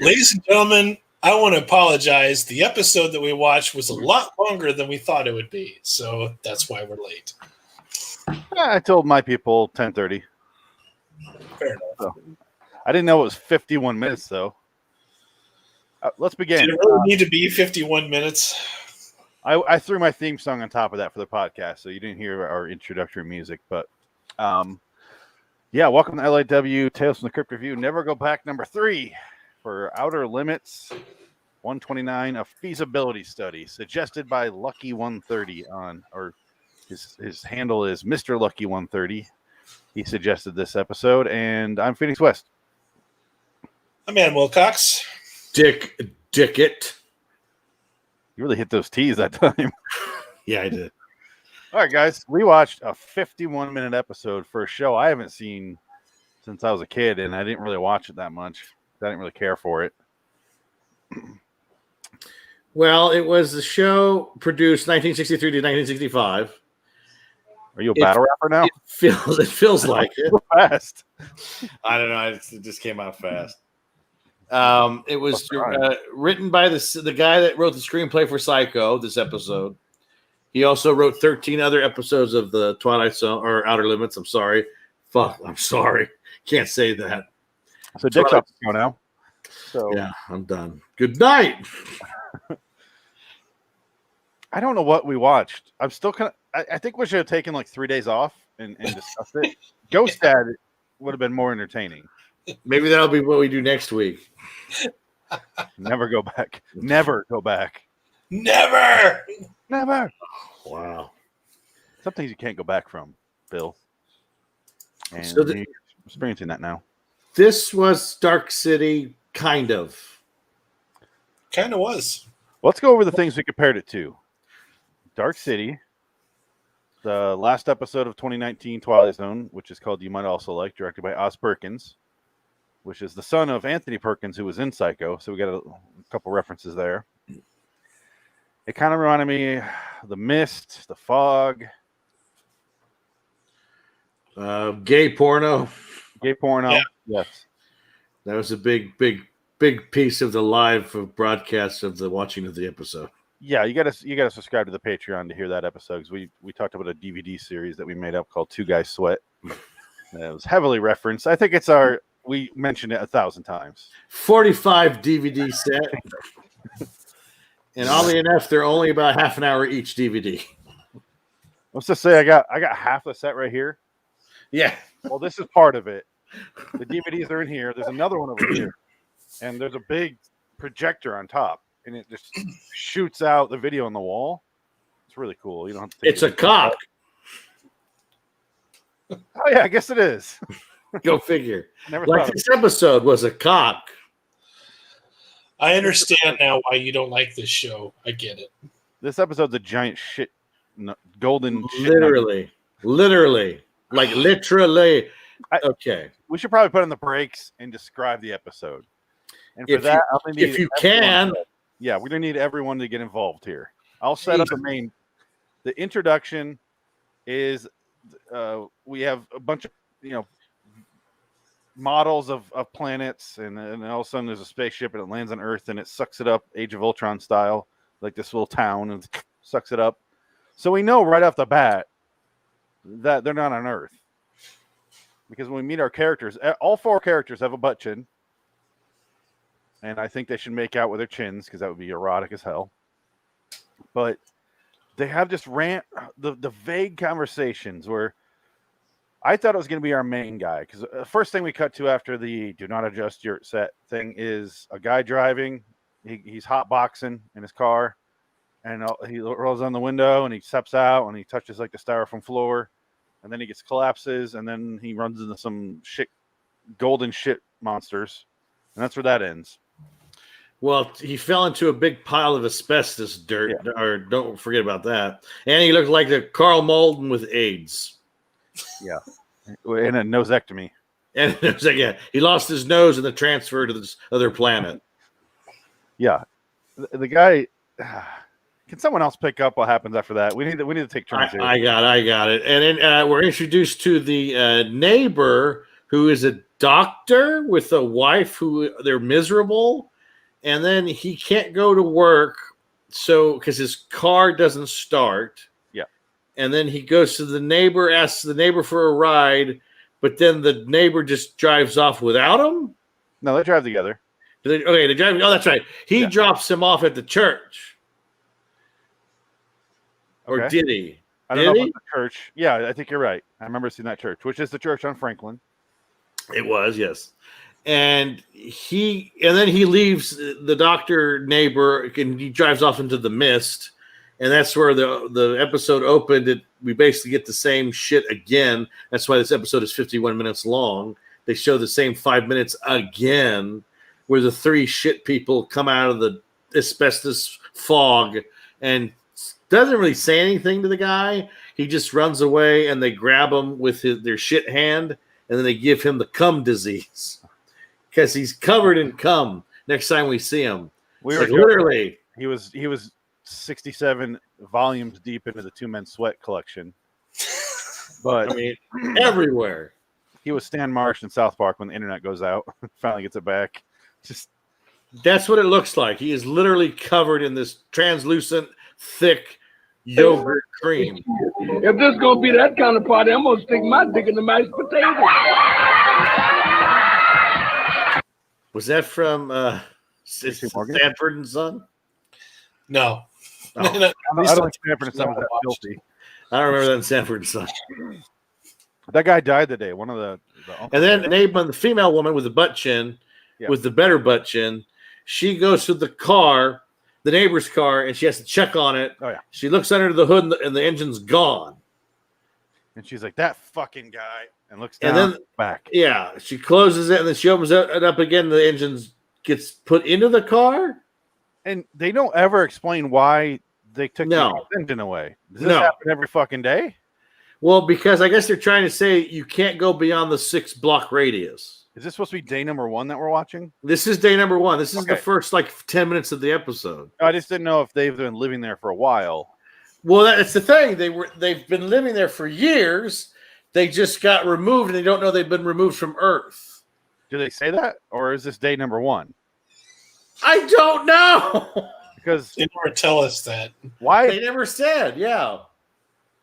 Ladies and gentlemen, I want to apologize. The episode that we watched was a lot longer than we thought it would be, so that's why we're late. I told my people 10:30. Fair enough. So, I didn't know it was 51 minutes, though. Let's begin. Did it really need to be 51 minutes? I threw my theme song on top of that for the podcast, so you didn't hear our introductory music. But, yeah, welcome to LIW Tales from the Crypt Review. Never Go Back, number 3 for Outer Limits 129, a feasibility study suggested by Lucky 130 on, or his handle is Mr. Lucky 130. He suggested this episode, and I'm Phoenix West. I'm Ann Wilcox. Dickett. You really hit those T's that time. Yeah, I did. All right, guys. We watched a 51-minute episode for a show I haven't seen since I was a kid, and I didn't really watch it that much. I didn't really care for it. Well, it was the show produced 1963 to 1965. Are you a battle rapper now? It feels like it. So fast. I don't know. It just came out fast. It was written by the guy that wrote the screenplay for Psycho, this episode. He also wrote 13 other episodes of the Twilight Zone, or Outer Limits. I'm sorry. Can't say that. So Dick's off the show now. So yeah, I'm done. Good night. I don't know what we watched. I'm still kind of. I think we should have taken like 3 days off and discussed it. Ghost Dad would have been more entertaining. Maybe that'll be what we do next week. Never go back. Never go back. Never. Wow. Some things you can't go back from, Bill. And so you're experiencing that now. This was Dark City, kind of. Kind of was. Let's go over the things we compared it to. Dark City, the last episode of 2019 Twilight Zone, which is called You Might Also Like, directed by Oz Perkins, which is the son of Anthony Perkins, who was in Psycho. So we got a couple references there. It kind of reminded me of The Mist, The Fog. Gay porno. Yeah. Yes. That was a big piece of the live broadcast of the watching of the episode. Yeah, you gotta subscribe to the Patreon to hear that episode, because we talked about a DVD series that we made up called Two Guys Sweat. It was heavily referenced. I think we mentioned it 1,000 times. 45 DVD set. And oddly enough, they're only about half an hour each DVD. Let's just say I got half the set right here. Yeah. Well, this is part of it. The DVDs are in here. There's another one over here. And there's a big projector on top. And it just shoots out the video on the wall. It's really cool. You don't have to take It's a cock. Oh, yeah, I guess it is. Go figure. Like this episode was a cock. I understand now why you don't like this show. I get it. This episode's a giant shit, golden literally. Like literally. Okay. We should probably put in the breaks and describe the episode. And for that, if you can. Yeah, we're going to need everyone to get involved here. I'll set up the introduction is we have a bunch of, models of planets, and all of a sudden there's a spaceship and it lands on Earth and it sucks it up, Age of Ultron style, like this little town, and sucks it up. So we know right off the bat that they're not on Earth. Because when we meet our characters, all 4 characters have a butt chin. And I think they should make out with their chins, because that would be erotic as hell. But they have just the vague conversations where I thought it was going to be our main guy. Because the first thing we cut to after the do not adjust your set thing is a guy driving. He's hot boxing in his car. And he rolls on the window and he steps out and he touches like the styrofoam floor. And then he collapses, and then he runs into some golden shit monsters. And that's where that ends. Well, he fell into a big pile of asbestos dirt, or don't forget about that. And he looked like the Carl Malden with AIDS. Yeah. And a nosectomy. And it was like, he lost his nose in the transfer to this other planet. Yeah. The guy... Can someone else pick up what happens after that? We need to take turns here. I got it. And then we're introduced to the neighbor who is a doctor with a wife who they're miserable. and then he can't go to work, so because his car doesn't start. Yeah. And then he goes to the neighbor, asks the neighbor for a ride, but then the neighbor just drives off without him. No, they drive together. They drive. Oh, that's right. He drops him off at the church. Or Okay. did he? I don't know about the church. Yeah, I think you're right. I remember seeing that church, which is the church on Franklin. It was, yes. And then he leaves the doctor neighbor and he drives off into the mist. And that's where the episode opened. We basically get the same shit again. That's why this episode is 51 minutes long. They show the same 5 minutes again, where the three shit people come out of the asbestos fog and doesn't really say anything to the guy. He just runs away and they grab him with their shit hand and then they give him the cum disease because he's covered in cum next time we see him. Literally. He was 67 volumes deep into the Two Men Sweat collection. But I mean, everywhere. He was Stan Marsh in South Park when the internet goes out. Finally gets it back. That's what it looks like. He is literally covered in this translucent, thick yogurt cream. If this is gonna be that kind of party, I'm gonna stick my dick in the mashed potato. Was that from Sanford and Son? No. Oh. I don't think Sanford and Son was that filthy. I don't remember that in Sanford and Son. That guy died today. One of the and then Naban, the female woman with the butt chin, with the better butt chin, she goes to the car, the neighbor's car, and she has to check on it. Oh yeah. She looks under the hood, and the engine's gone. And she's like, "That fucking guy," and looks down. And then back. Yeah, she closes it, and then she opens it up again. The engine gets put into the car, and they don't ever explain why they took the engine away. Does this happen every fucking day? Well, because I guess they're trying to say you can't go beyond the 6-block radius. Is this supposed to be day number 1 that we're watching? This is day number 1. This is the first 10 minutes of the episode. I just didn't know if they've been living there for a while. Well, that's the thing. They've been living there for years. They just got removed, and they don't know they've been removed from Earth. Do they say that, or is this day number 1? I don't know. Because they never tell us that. Why? They never said. Yeah.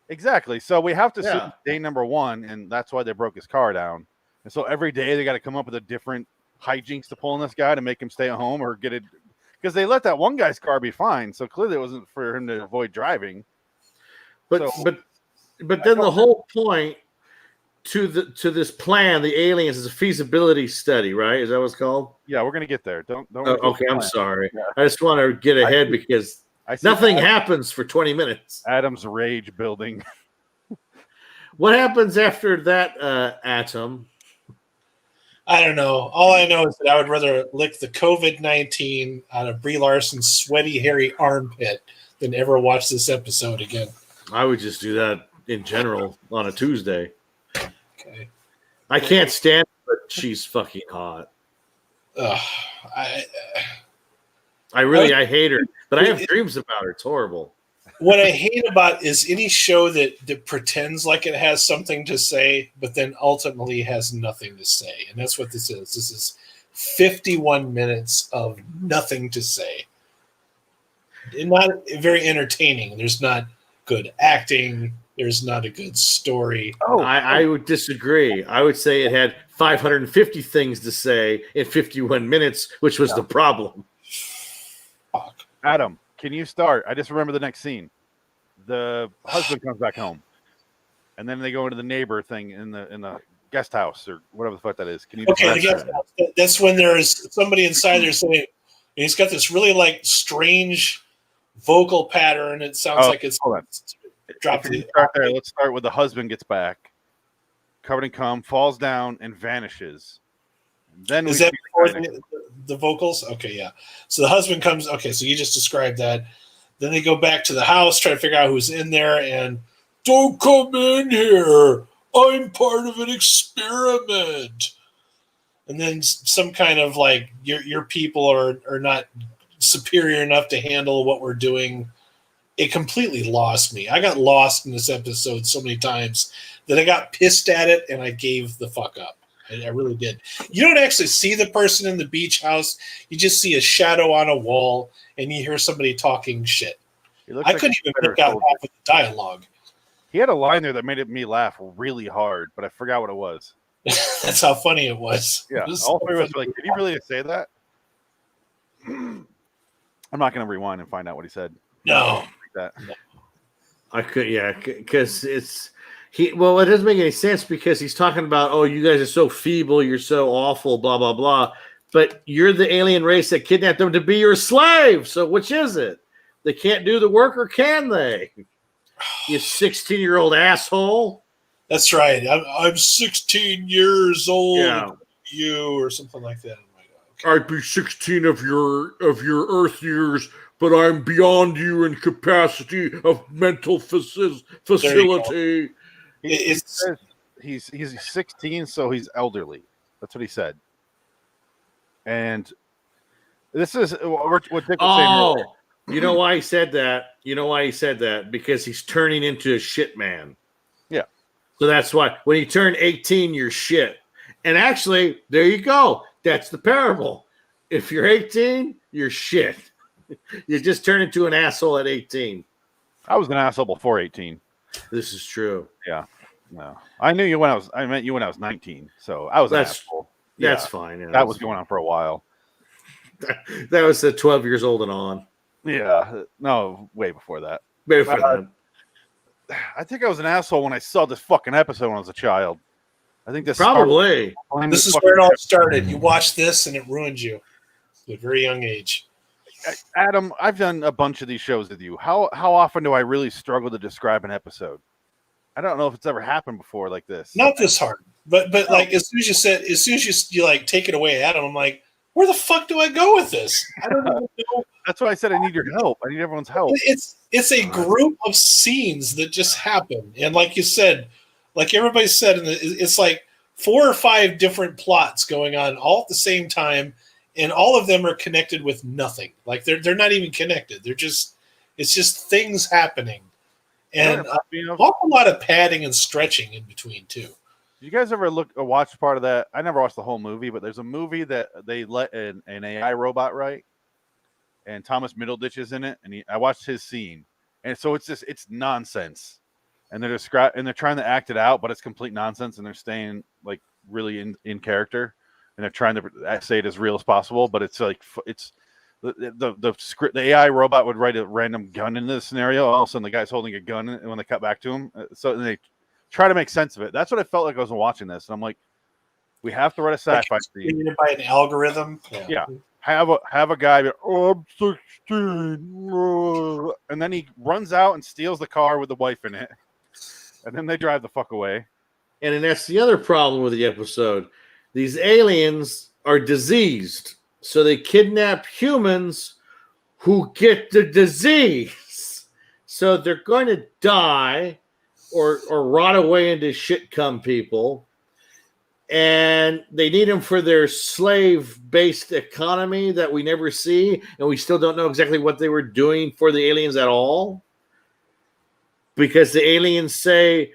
Exactly. So we have to see day number 1, and that's why they broke his car down. And so every day they got to come up with a different hijinks to pull in this guy to make him stay at home or get it. Because they let that one guy's car be fine, so clearly it wasn't for him to avoid driving. But then the whole point to this plan, the aliens, is a feasibility study, right? Is that what it's called? Yeah, we're gonna get there. Don't. Okay, I'm sorry. Yeah. I just want to get ahead because nothing happens for 20 minutes. Adam's rage building. What happens after that, Atom? I don't know. All I know is that I would rather lick the COVID-19 out of Brie Larson's sweaty, hairy armpit than ever watch this episode again. I would just do that in general on a Tuesday. Okay. I can't stand her, but she's fucking hot. I hate her, but I have dreams about her. It's horrible. What I hate about is any show that pretends like it has something to say, but then ultimately has nothing to say. And that's what this is. This is 51 minutes of nothing to say. And not very entertaining. There's not good acting. There's not a good story. I would disagree. I would say it had 550 things to say in 51 minutes, which was the problem. Fuck. Adam, can you start? I just remember the next scene. The husband comes back home, and then they go into the neighbor thing in the guest house or whatever the fuck that is. Can you? Okay, the guest house. That's when there's somebody inside there saying, and he's got this really strange vocal pattern. It sounds like it's dropped. Let's start with the husband gets back, covered in cum, falls down, and vanishes. And then is that before the vocals? Okay, yeah. So the husband comes. Okay, so you just described that. Then they go back to the house, try to figure out who's in there, and don't come in here. I'm part of an experiment. And then some kind of your people are not superior enough to handle what we're doing. It completely lost me. I got lost in this episode so many times that I got pissed at it and I gave the fuck up. I really did. You don't actually see the person in the beach house. You just see a shadow on a wall, and you hear somebody talking shit. I couldn't even pick out half of the dialogue. He had a line there that made me laugh really hard, but I forgot what it was. That's how funny it was. Yeah, all three of us were like, "Did he really say that?" I'm not going to rewind and find out what he said. No, that. I could, because it's Well, it doesn't make any sense because he's talking about, oh, you guys are so feeble, you're so awful, blah blah blah. But you're the alien race that kidnapped them to be your slave. So which is it? They can't do the work, or can they? You 16-year-old asshole. That's right. I'm 16 years old. Yeah. You or something like that. Oh my God. Okay. I'd be 16 of your Earth years, but I'm beyond you in capacity of mental facility. He's 16, so he's elderly. That's what he said. And this is what Dick was saying. You know why he said that? Because he's turning into a shit man. Yeah. So that's why when you turn 18, you're shit. And actually, there you go. That's the parable. If you're 18, you're shit. You just turn into an asshole at 18. I was an asshole before 18. This is true. Yeah. No. I met you when I was 19. So I was an asshole. That's fine. Yeah, that was going on for a while. That was 12 years old and on. Yeah. No, way before that. I think I was an asshole when I saw this fucking episode when I was a child. I think this probably. This is where it all started. You watched this and it ruined you at a very young age. Adam, I've done a bunch of these shows with you. How often do I really struggle to describe an episode? I don't know if it's ever happened before like this. Not this hard, but like as soon as you like take it away, Adam, I'm like, where the fuck do I go with this? I don't even know. That's why I said I need your help. I need everyone's help. It's a group of scenes that just happen, and like you said, like everybody said, it's like 4 or 5 different plots going on all at the same time, and all of them are connected with nothing. Like they're not even connected. It's just things happening, and a lot of padding and stretching in between too. You guys ever watch part of that? I never watched the whole movie, but there's a movie that they let an AI robot write, and Thomas Middleditch is in it, and I watched his scene, and so it's nonsense, and they're trying to act it out, but it's complete nonsense, and they're staying like really in character, and they're trying to say it as real as possible, but it's like the script. The AI robot would write a random gun in this scenario. All of a sudden, the guy's holding a gun, and when they cut back to him, so they try to make sense of it. That's what I felt like I was watching this, and I'm like, we have to write a sci-fi scene by an algorithm. Yeah. Have a guy be, I'm 16, and then he runs out and steals the car with the wife in it, and then they drive the fuck away. And then that's the other problem with the episode. These aliens are diseased, so they kidnap humans who get the disease. So they're going to die or rot away into shit-cum people. And they need them for their slave-based economy that we never see, and we still don't know exactly what they were doing for the aliens at all. Because the aliens say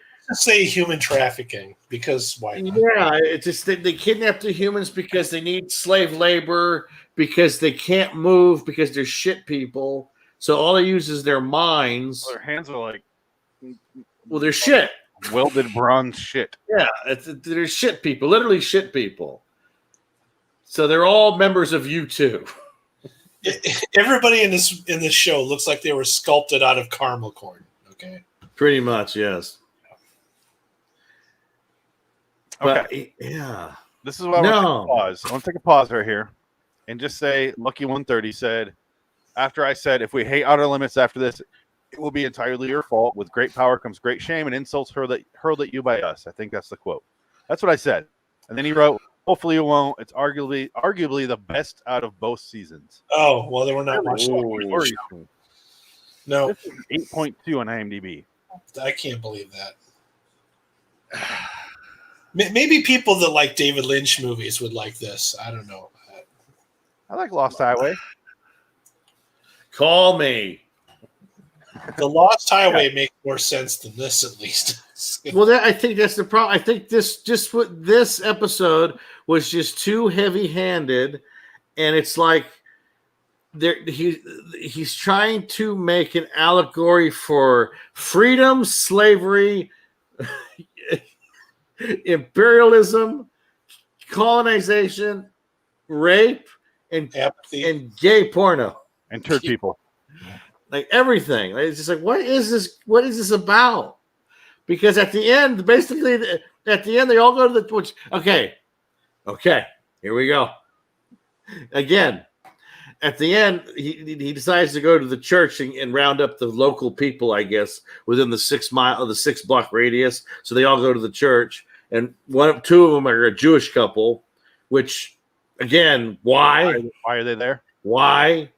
human trafficking, because why not? Yeah, it's just they kidnap the humans because they need slave labor, because they can't move, because they're shit people. So all they use is their minds. Well, their hands are like, well, they're shit. Welded bronze shit. Yeah, they're shit people, literally shit people. So they're all members of U2. Everybody in this show looks like they were sculpted out of caramel corn. Okay, pretty much, yes. Okay, but, yeah. This is why I want to take a pause right here, and just say, Lucky 130 said, after I said, if we hate Outer Limits after this, it will be entirely your fault. With great power comes great shame and insults hurled at you by us. I think that's the quote. That's what I said. And then he wrote, hopefully you won't. It's arguably the best out of both seasons. Oh, well, they were not watching. No. This is 8.2 on IMDb. I can't believe that. Maybe people that like David Lynch movies would like this. I don't know. I like Lost Highway. Call me. The Lost Highway makes more sense than this, at least. Well, I think that's the problem. I think this episode was just too heavy-handed, and it's like he's trying to make an allegory for freedom, slavery, imperialism, colonization, rape, and Apathy. and gay porno, And turd people. like everything. It's just like, what is this? What is this about? Because at the end, basically, at the end, they all go to the which. Okay, here we go. Again, at the end, he decides to go to the church and round up the local people, I guess, within the 6 block radius. So they all go to the church, and two of them are a Jewish couple. Which, again, why? Why are they there? Why?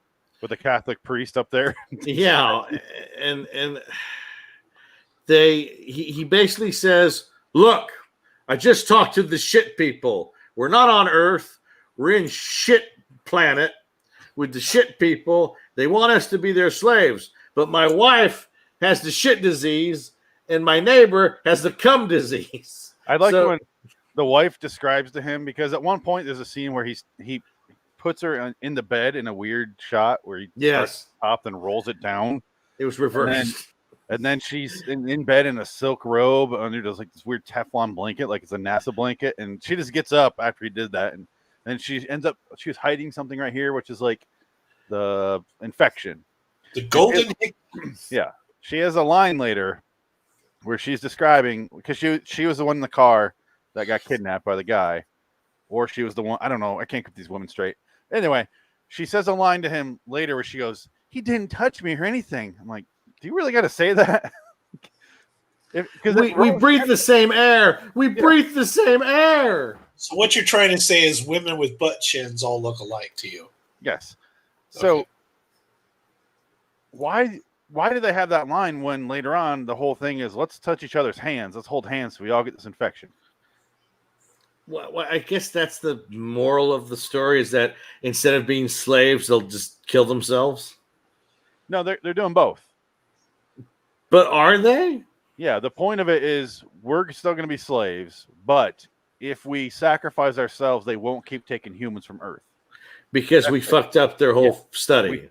With a Catholic priest up there? Yeah, and he basically says, "Look, I just talked to the shit people. We're not on Earth. We're in shit planet with the shit people. They want us to be their slaves. But my wife has the shit disease, and my neighbor has the cum disease." I like when the wife describes to him, because at one point there's a scene where he puts her in the bed in a weird shot where he starts up and rolls it down. It was reversed. And then she's in bed in a silk robe under this weird Teflon blanket, like it's a NASA blanket. And she just gets up after he did that. And then she was hiding something right here, which is like the infection. The golden. Yeah. She has a line later where she's describing, because she was the one in the car that got kidnapped by the guy. Or she was the one, I don't know. I can't get these women straight. Anyway, she says a line to him later where she goes, "He didn't touch me or anything." I'm like, do you really got to say that? Because we breathe the same air. We breathe the same air. So what you're trying to say is women with butt chins all look alike to you. Yes. So Okay. why do they have that line when later on the whole thing is, let's touch each other's hands, let's hold hands so we all get this infection? Well, I guess that's the moral of the story, is that instead of being slaves, they'll just kill themselves. No, they're doing both. But are they? Yeah, the point of it is we're still going to be slaves, but if we sacrifice ourselves, they won't keep taking humans from Earth. Because we fucked up their whole study.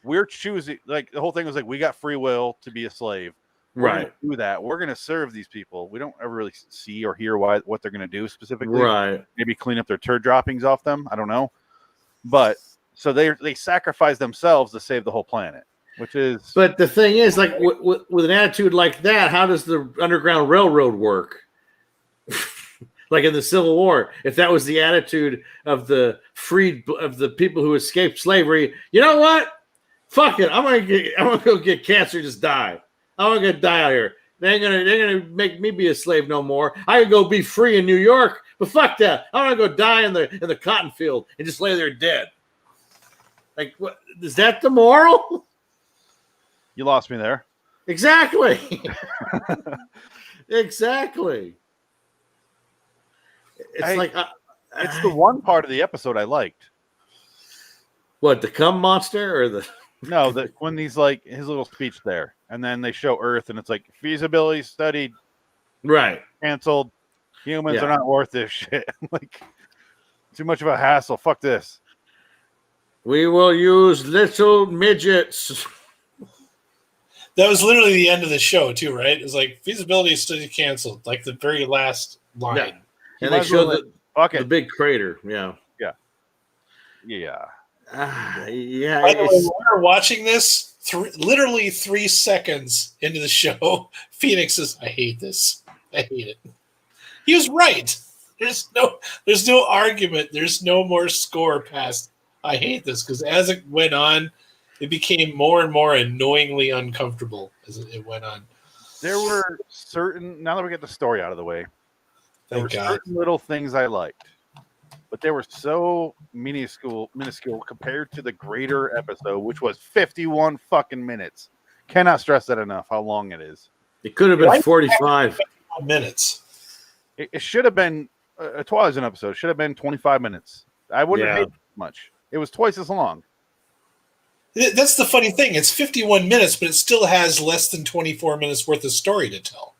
We're choosing, like the whole thing was like, we got free will to be a slave. We're Right. gonna do that. We're going to serve these people. We don't ever really see or hear what they're going to do specifically. Right. Maybe clean up their turd droppings off them. I don't know. But so they sacrifice themselves to save the whole planet, which is. But the thing is, like with an attitude like that, how does the Underground Railroad work? Like in the Civil War, if that was the attitude of the people who escaped slavery, you know what? Fuck it, I'm gonna go get cancer, just die. I'm gonna die out here. They're gonna make me be a slave no more. I can go be free in New York, but fuck that. I'm gonna go die in the cotton field and just lay there dead. Like, what is that the moral? You lost me there. Exactly. Exactly. It's the one part of the episode I liked. What, the cum monster or the? No, that when he's like his little speech there, and then they show Earth, and it's like feasibility study, Right, canceled. Humans are not worth this shit. Like, too much of a hassle. Fuck this. We will use little midgets. That was literally the end of the show too, right? It was like feasibility study canceled, like the very last line. Yeah. And they showed the big crater. Yeah. Yeah. Yeah. Yeah. By the way, when we were watching this, literally 3 seconds into the show, Phoenix says, "I hate this. I hate it." He was right. There's no argument. There's no more score past "I hate this," because as it went on, it became more and more annoyingly uncomfortable as it went on. There were certain, now that we get the story out of the way, there were Thank God. certain little things I liked, but they were so minuscule compared to the greater episode, which was 51 fucking minutes. Cannot stress that enough, how long it is. It could have been 45 minutes. It should have been a Twilight Zone episode. Should have been 25 minutes. I wouldn't have hated it much. It was twice as long. That's the funny thing. It's 51 minutes, but it still has less than 24 minutes worth of story to tell.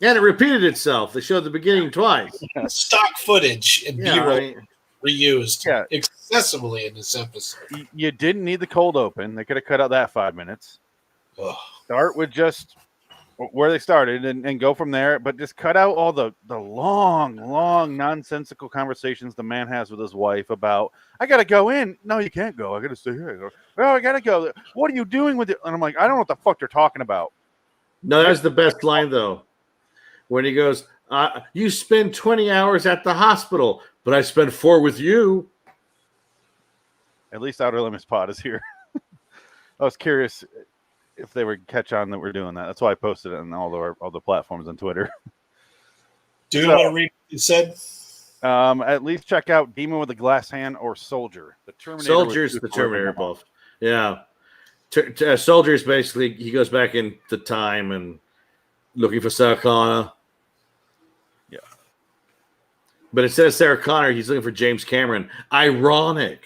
And it repeated itself. They showed the beginning twice. Stock footage and Yeah, B-roll I mean, reused excessively in this episode. You didn't need the cold open. They could have cut out that 5 minutes. Ugh. Start with just where they started and go from there, but just cut out all the long nonsensical conversations the man has with his wife about, I gotta go in. No, you can't go. I gotta stay here. I go, well, I gotta go. What are you doing with it? And I'm like, I don't know what the fuck they're talking about. no, that's the best line though. When he goes, you spend 20 hours at the hospital, but I spend 4 with you. At least Outer Limits Pod is here. I was curious if they would catch on that we're doing that. That's why I posted it on all the platforms on Twitter. Do you want to read what you said? At least check out Demon with a Glass Hand or Soldier. The Terminator. Soldier's the Terminator buff. Yeah. Soldier's basically, he goes back into time and looking for Sarah Connor. Yeah. But instead of Sarah Connor, he's looking for James Cameron. Ironic.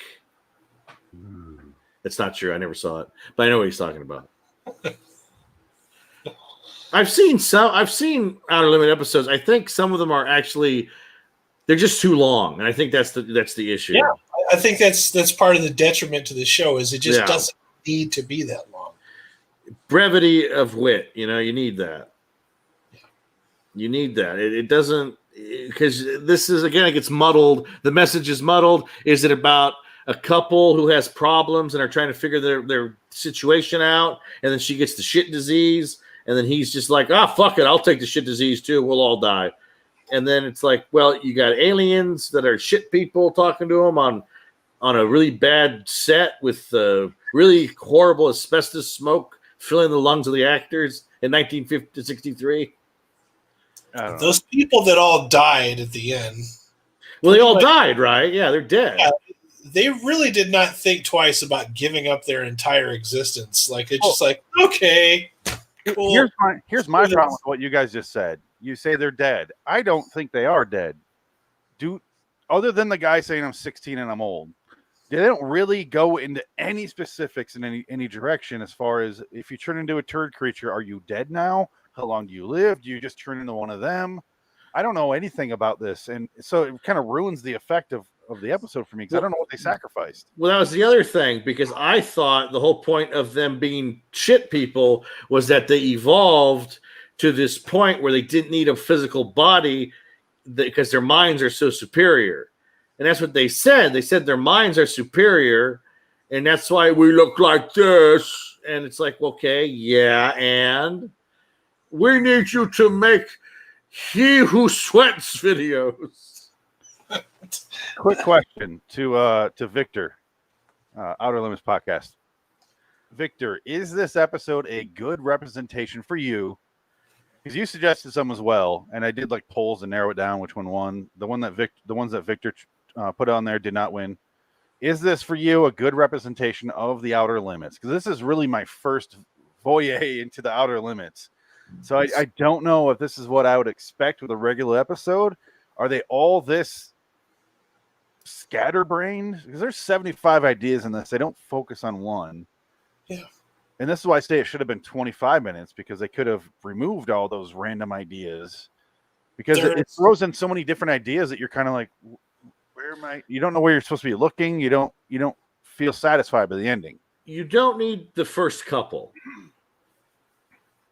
It's not true. I never saw it, but I know what he's talking about. I've seen Outer Limit episodes. I think some of them are actually, they're just too long, and I think that's the issue. Yeah, I think that's part of the detriment to the show is it just doesn't need to be that long. Brevity of wit, you need that. You need that. It doesn't, because this is, again, it gets muddled. The message is muddled. Is it about a couple who has problems and are trying to figure their situation out, and then she gets the shit disease, and then he's just like, fuck it, I'll take the shit disease too, we'll all die. And then it's like, well, you got aliens that are shit people talking to him on a really bad set with really horrible asbestos smoke filling the lungs of the actors in 1963. Those people that all died at the end. Well, they all died, right? Yeah, they're dead. Yeah, they really did not think twice about giving up their entire existence. Like, it's just like, okay, cool. Here's my problem with what you guys just said. You say they're dead. I don't think they are dead. Other than the guy saying I'm 16 and I'm old, they don't really go into any specifics in any direction as far as if you turn into a turd creature, are you dead now? How long do you live? Do you just turn into one of them? I don't know anything about this. And so it kind of ruins the effect of the episode for me because I don't know what they sacrificed. Well, that was the other thing, because I thought the whole point of them being shit people was that they evolved to this point where they didn't need a physical body because their minds are so superior. And that's what they said. They said their minds are superior, and that's why we look like this. And it's like, okay, yeah, and we need you to make He Who Sweats videos. Quick question to Victor, Outer Limits Podcast. Victor, is this episode a good representation for you? Because you suggested some as well, and I did like polls and narrow it down which one won. The ones that Victor put on there did not win. Is this for you a good representation of the Outer Limits? Because this is really my first foray into the Outer Limits. So I don't know if this is what I would expect with a regular episode. Are they all this scatterbrained? Because there's 75 ideas in this. They don't focus on one. Yeah. And this is why I say it should have been 25 minutes, because they could have removed all those random ideas. Because it throws in so many different ideas that you're kind of like, where am I? You don't know where you're supposed to be looking. You don't feel satisfied by the ending. You don't need the first couple.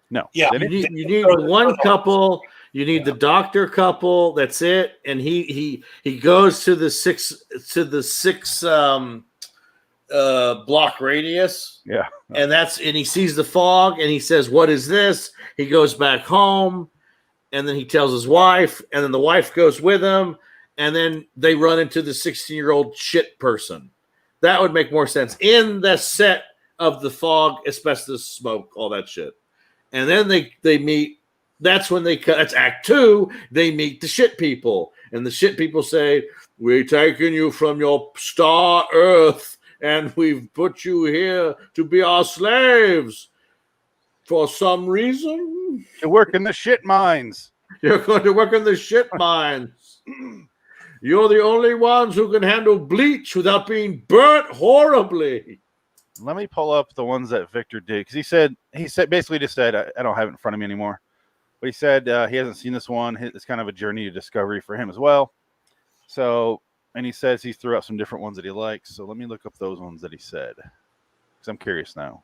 No. Yeah. You need one couple. You need the doctor couple. That's it. And he goes to the six block radius. Yeah. And he sees the fog and he says, "What is this?" He goes back home, and then he tells his wife, and then the wife goes with him, and then they run into the 16-year-old shit person. That would make more sense in the set of the fog, asbestos, smoke, all that shit. And then they meet. That's when that's Act 2. They meet the shit people, and the shit people say, "We're taking you from your star Earth, and we've put you here to be our slaves for some reason. To work in the shit mines. You're going to work in the shit mines. You're the only ones who can handle bleach without being burnt horribly." Let me pull up the ones that Victor did, because he basically just said, I don't have it in front of me anymore. But he said he hasn't seen this one. It's kind of a journey to discovery for him as well. So, and he says he threw out some different ones that he likes. So let me look up those ones that he said, because I'm curious now.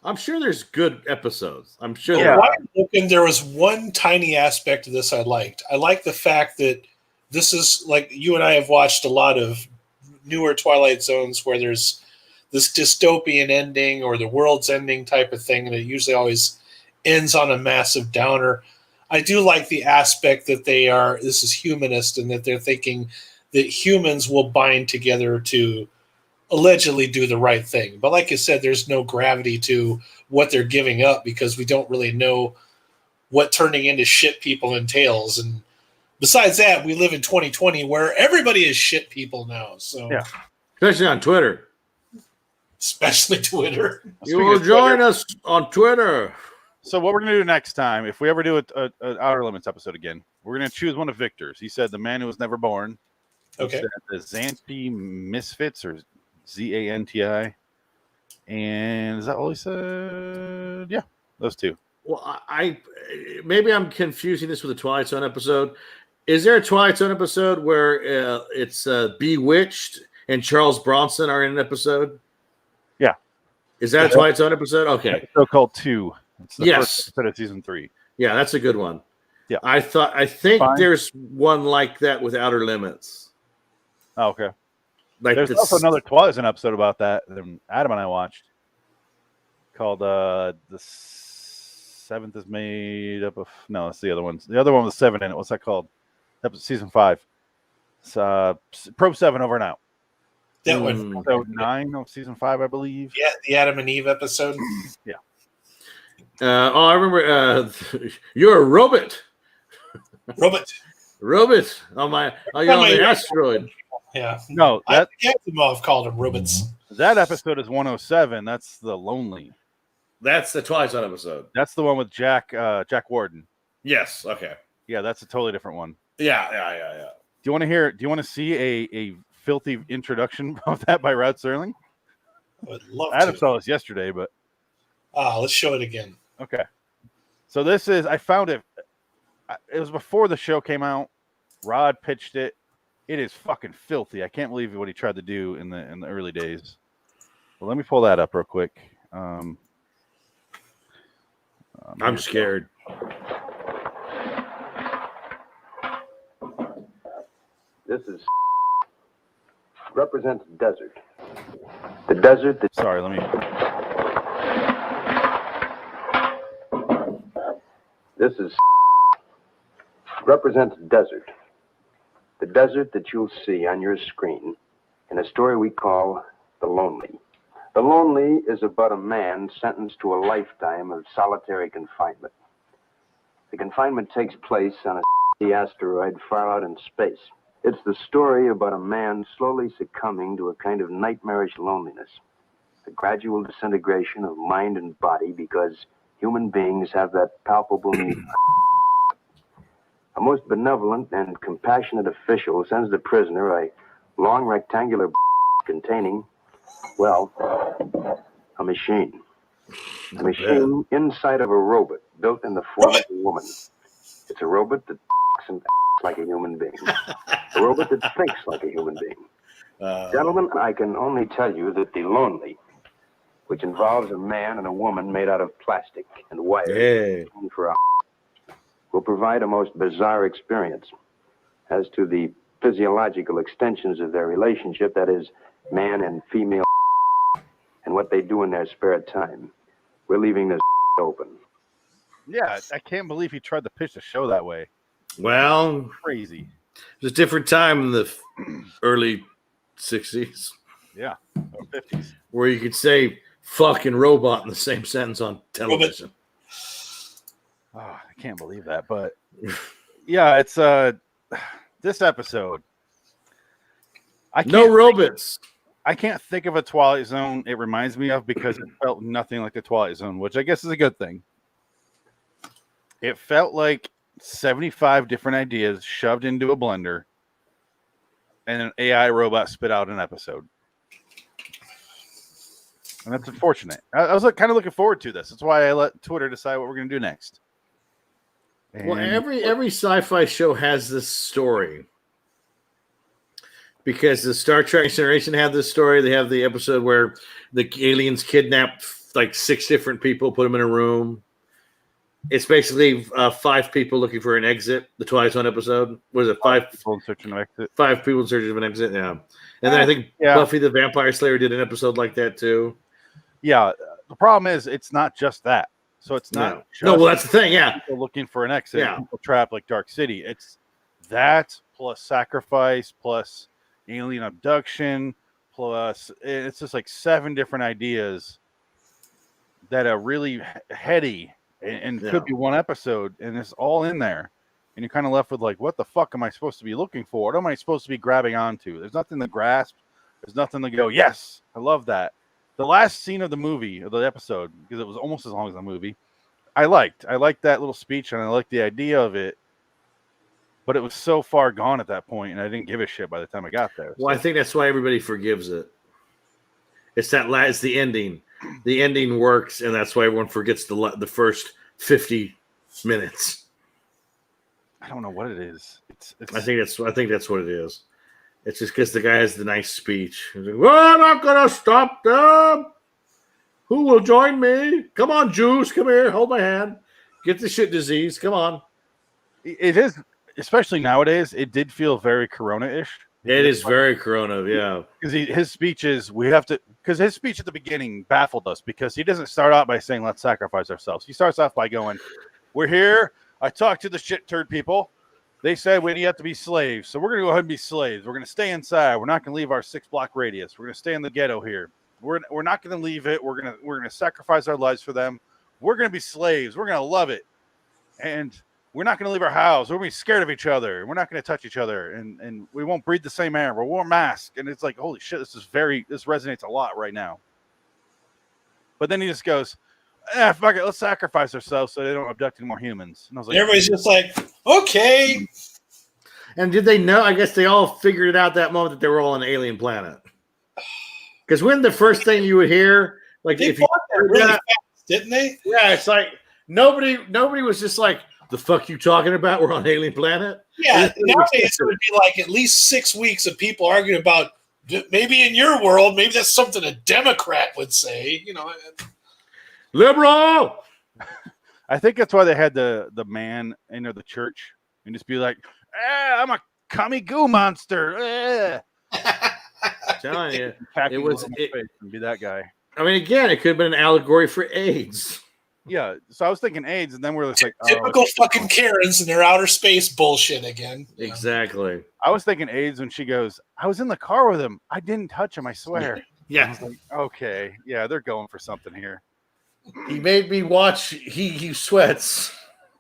I'm sure there's good episodes. I'm sure there was one tiny aspect of this I liked. I like the fact that this is like you and I have watched a lot of newer Twilight Zones where there's this dystopian ending or the world's ending type of thing, and it usually always ends on a massive downer. I do like the aspect that this is humanist, and that they're thinking that humans will bind together to allegedly do the right thing. But like you said, there's no gravity to what they're giving up because we don't really know what turning into shit people entails. And besides that, we live in 2020 where everybody is shit people now. So yeah, especially on Twitter. Especially Twitter. You will join us on Twitter. So what we're going to do next time, if we ever do an Outer Limits episode again, we're going to choose one of Victor's. He said The Man Who Was Never Born. Okay. The Zanti Misfits, or Zanti. And is that all he said? Yeah, those two. Well, I maybe I'm confusing this with a Twilight Zone episode. Is there a Twilight Zone episode where it's Bewitched and Charles Bronson are in an episode? Yeah. Is that a Twilight Zone episode? Okay. Episode called 2. It's the Yes. first episode of season 3. Yeah, that's a good one. Yeah. I think there's one like that with Outer Limits. Oh, okay. Like There's also another Twilight Zone episode about that Adam and I watched called The Seventh is Made Up of... No, that's the other one. The other one with 7 in it. What's that called? Season 5. It's Probe 7 over and out. That one. Episode 9 of season 5, I believe. Yeah, the Adam and Eve episode. Yeah. I remember you're a robot. Robot on the asteroid. Yeah. No, that Asimov called them robots. That episode is 107. That's The Lonely. That's the Twilight Zone episode. That's the one with Jack Warden. Yes. Okay. Yeah, that's a totally different one. Yeah. Do you want to see a filthy introduction of that by Rod Serling? I would love Adam to. saw this yesterday, but let's show it again. okay. So I found it. It was before the show came out. Rod pitched it. It is fucking filthy. I can't believe what he tried to do in the early days. Well, let me pull that up real quick. I'm scared. This is represents desert. The desert that... Sorry, let me... This is represents desert. The desert that you'll see on your screen in a story we call The Lonely. The Lonely is about a man sentenced to a lifetime of solitary confinement. The confinement takes place on a asteroid far out in space. It's the story about a man slowly succumbing to a kind of nightmarish loneliness, the gradual disintegration of mind and body because human beings have that palpable need. A most benevolent and compassionate official sends the prisoner a long rectangular containing, well, a machine. A machine inside of a robot built in the form of a woman. It's a robot that and like a human being. A robot that thinks like a human being. Gentlemen, I can only tell you that The Lonely, which involves a man and a woman made out of plastic and wire, for a will provide a most bizarre experience as to the physiological extensions of their relationship, that is, man and female, and what they do in their spare time. We're leaving this open. Yeah, I can't believe he tried to pitch the show that way. Well, Crazy. it was a different time in the early 60s. Yeah, or 50s. Where you could say fucking robot in the same sentence on television. Oh, I can't believe that. But yeah, it's this episode. No robots. I can't think of a Twilight Zone it reminds me of because it felt nothing like the Twilight Zone, which I guess is a good thing. It felt like 75 different ideas shoved into a blender and an AI robot spit out an episode. And that's unfortunate. I was kind of looking forward to this. That's why I let Twitter decide what we're going to do next. Well, And every sci-fi show has this story. Because the Star Trek Next Generation had this story. They have the episode where the aliens kidnap like 6 different people, put them in a room. It's basically 5 people looking for an exit. The Twilight Zone episode. Was it 5 people in search of an exit. 5 people in search of an exit? Yeah. And then I think Buffy the Vampire Slayer did an episode like that too. Yeah. The problem is it's not just that. So it's not well, that's the thing. Yeah. People looking for an exit. Yeah. People trapped like Dark City. It's that plus sacrifice plus alien abduction plus it's just like 7 different ideas that are really heady and could be one episode, and it's all in there, and you're kind of left with like, what the fuck am I supposed to be looking for? What am I supposed to be grabbing onto? There's nothing to grasp. There's nothing to go, yes, I love that. The last scene of the movie, of the episode, because it was almost as long as the movie, I liked that little speech, and I liked the idea of it. But it was so far gone at that point, and I didn't give a shit by the time I got there. Well, I think that's why everybody forgives it. It's it's the ending. The ending works, and that's why everyone forgets the first 50 minutes. I don't know what it is. I think that's what it is. It's just because the guy has the nice speech. He's like, we're not gonna stop them. Who will join me? Come on, Juice. Come here. Hold my hand. Get the shit disease. Come on. It is. Especially nowadays, it did feel very Corona-ish. It is very Corona, yeah. Because his speech is, because his speech at the beginning baffled us, because he doesn't start out by saying, let's sacrifice ourselves. He starts off by going, we're here. I talked to the shit turd people. They said we have to be slaves. So we're going to go ahead and be slaves. We're going to stay inside. We're not going to leave our 6-block radius. We're going to stay in the ghetto here. We're not going to leave it. We're going to sacrifice our lives for them. We're going to be slaves. We're going to love it. And we're not going to leave our house. We're going to be scared of each other. We're not going to touch each other. And we won't breathe the same air. We'll wear masks. And it's like, holy shit, this resonates a lot right now. But then he just goes, fuck it. Let's sacrifice ourselves so they don't abduct any more humans. And I was like, everybody's just like, okay. And did they know? I guess they all figured it out that moment that they were all on an alien planet. Because when the first thing you would hear, like, they if you heard really fast, didn't they? Yeah, it's like nobody was just like, the fuck you talking about? We're on an alien planet? Yeah, nowadays it would be like at least 6 weeks of people arguing about, maybe in your world, maybe that's something a Democrat would say, Liberal! I think that's why they had the man enter the church and just be like, I'm a commie goo monster. Telling you, and be that guy. I mean, again, it could have been an allegory for AIDS. Yeah, so I was thinking AIDS, and then we're just like, typical fucking Karens and their outer space bullshit again. Exactly. I was thinking AIDS when she goes, I was in the car with him. I didn't touch him, I swear. Yeah. I was like, okay, yeah, they're going for something here. He made me watch He Sweats.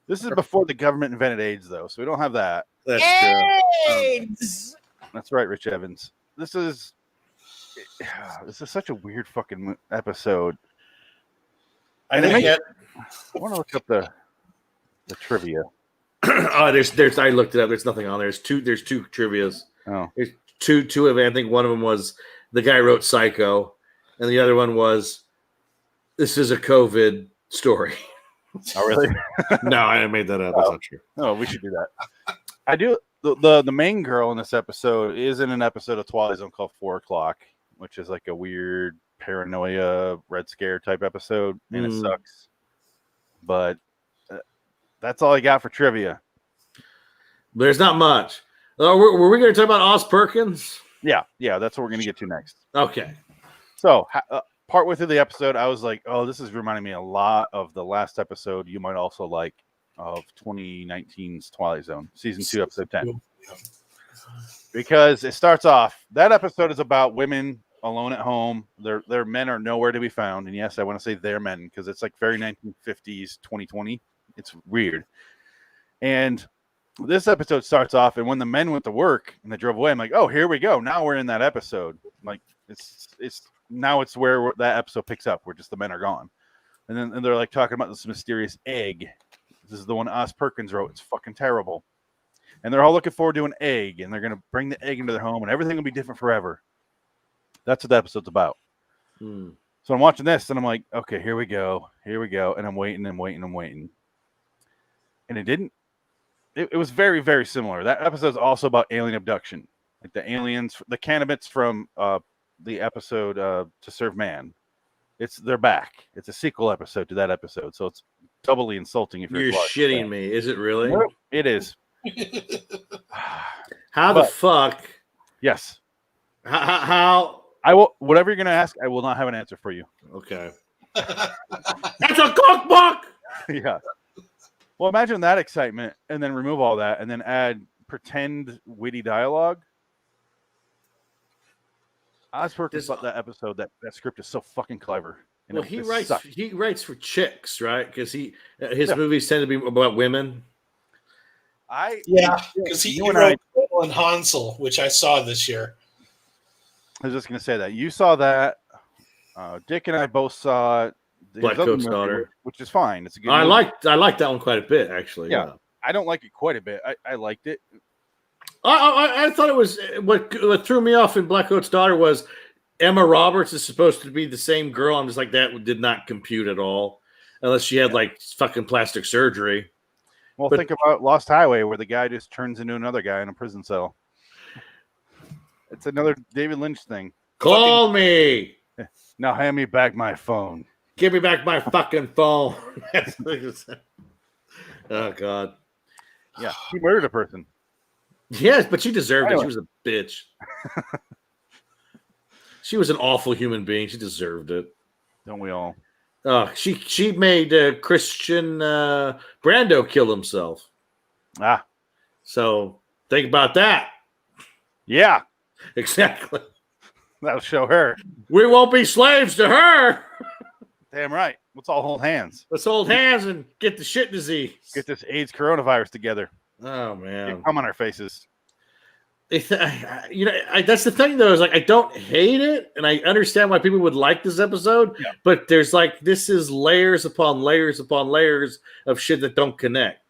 This is before the government invented AIDS, though, so we don't have that. That's AIDS! That's right, Rich Evans. This is such a weird fucking episode. I want to look up the trivia. there's I looked it up. There's nothing on there. There's two trivias. Oh. There's two of it. I think one of them was the guy wrote Psycho, and the other one was this is a COVID story. Oh, really? No, I made that up. That's not true. No, we should do that. I do. The main girl in this episode is in an episode of Twilight Zone called 4 O'Clock, which is like a weird paranoia Red Scare type episode, and it sucks. But that's all I got for trivia. There's not much. Were we going to talk about Oz Perkins? Yeah, that's what we're going to get to next. Okay. So, partway through the episode, I was like, oh, this is reminding me a lot of the last episode you might also like of 2019's Twilight Zone, Season 2, Episode 10. Because it starts off, that episode is about women alone at home. Their men are nowhere to be found. And yes, I want to say their men because it's like very 1950s, 2020. It's weird. And this episode starts off, and when the men went to work and they drove away, I'm like, oh, here we go. Now we're in that episode. Like it's now it's where that episode picks up, where just the men are gone. And they're like talking about this mysterious egg. This is the one Oz Perkins wrote. It's fucking terrible. And they're all looking forward to an egg, and they're going to bring the egg into their home, and everything will be different forever. That's what the episode's about. So I'm watching this, and I'm like, okay, here we go. And I'm waiting. And it it was very, very similar. That episode is also about alien abduction, like the aliens, the candidates from the episode To Serve Man. They're back. It's a sequel episode to that episode, so it's doubly insulting if You're shitting me. Is it really? Nope, it is. How the fuck? Yes. How? I will. Whatever you're gonna ask, I will not have an answer for you. Okay. That's a cookbook. Yeah. Well, imagine that excitement, and then remove all that, and then add pretend witty dialogue. Osberg thought that episode, that script is so fucking clever. Well, he writes for chicks, right? Because his movies tend to be about women. Because he wrote Gretel and Hansel, which I saw this year. I was just gonna say that you saw that. Dick and I both saw Blackcoat's Daughter, which is fine. It's a good. I liked that one quite a bit, actually. Yeah. I don't like it quite a bit. I liked it. I thought it was what threw me off in Blackcoat's Daughter was Emma Roberts is supposed to be the same girl. I'm just like, that did not compute at all, unless she had like fucking plastic surgery. Well, think about Lost Highway, where the guy just turns into another guy in a prison cell. It's another David Lynch thing. Call me. Now hand me back my phone. Give me back my fucking phone. Oh, God. Yeah, he murdered a person. Yes, but she deserved it. She was a bitch. She was an awful human being. She deserved it. Don't we all? She made Christian Brando kill himself. So think about that. Yeah. Exactly. That'll show her. We won't be slaves to her. Damn right. Let's all hold hands. Let's hold hands and get the shit disease. Get this AIDS coronavirus together. Oh, man. Come on our faces. That's the thing, though, is like, I don't hate it, and I understand why people would like this episode, but there's like, this is layers upon layers upon layers of shit that don't connect.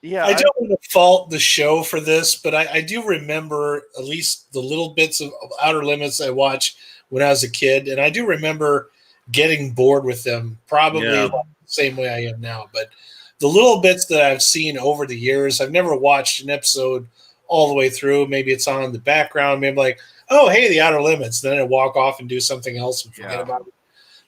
Yeah, I don't want to fault the show for this, but I do remember at least the little bits of Outer Limits I watched when I was a kid, and I do remember getting bored with them, probably the same way I am now. But the little bits that I've seen over the years, I've never watched an episode all the way through. Maybe it's on in the background. Maybe I'm like, oh, hey, the Outer Limits. Then I walk off and do something else and forget about it.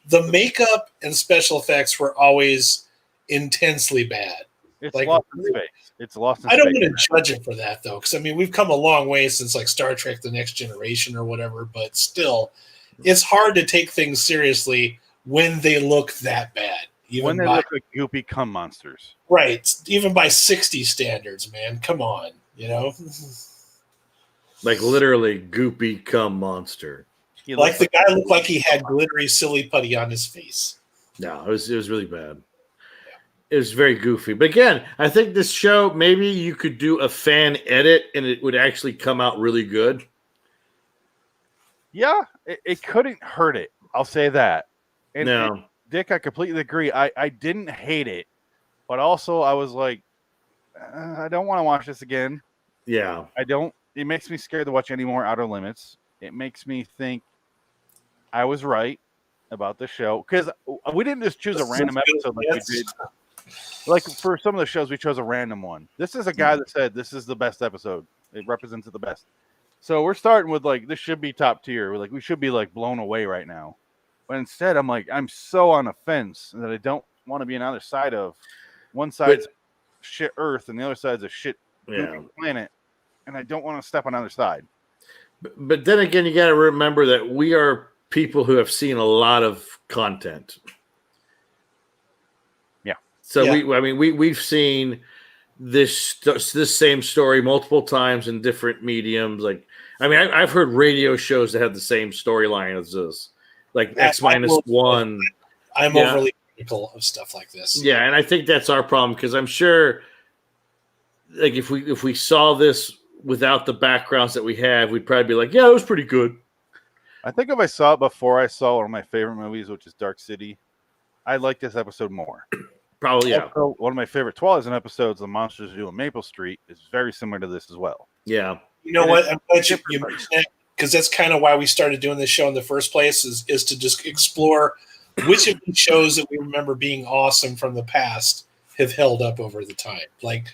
The makeup and special effects were always intensely bad. It's like, lost in space. It's lost in I don't space. want to judge it for that, though, because, I mean, we've come a long way since, like, Star Trek The Next Generation or whatever, but still, it's hard to take things seriously when they look that bad. When they look like goopy cum monsters. Right. Even by 60 standards, man. Come on, you know? Like, literally, goopy cum monster. Like the guy looked like he had glittery silly putty on his face. No, it was really bad. It was very goofy. But again, I think this show, maybe you could do a fan edit and it would actually come out really good. Yeah, it couldn't hurt it. I'll say that. And Dick, I completely agree. I didn't hate it, but also I was like, I don't want to watch this again. Yeah. I don't. It makes me scared to watch any more Outer Limits. It makes me think I was right about the show. Because we didn't just choose a random episode like we did. Like for some of the shows, we chose a random one. This is a guy that said this is the best episode. It represents it the best. So we're starting with like, this should be top tier. We should be like blown away right now. But instead, I'm like, I'm so on the fence that I don't want to be on either side of. One side's shit Earth and the other side's a shit planet. And I don't want to step on either side. But then again, you got to remember that we are people who have seen a lot of content. So we've seen this same story multiple times in different mediums. Like, I mean, I've heard radio shows that have the same storyline as this, like X-1. I'm overly critical of stuff like this. Yeah, and I think that's our problem because I'm sure, like, if we saw this without the backgrounds that we have, we'd probably be like, yeah, it was pretty good. I think if I saw it before I saw one of my favorite movies, which is Dark City, I like this episode more. Probably, yeah. Also, one of my favorite Twilight Zone episodes, The Monsters Do on Maple Street, is very similar to this as well. Yeah. You know what? I'm glad you mentioned that because that's kind of why we started doing this show in the first place is to just explore which of these shows that we remember being awesome from the past have held up over the time. Like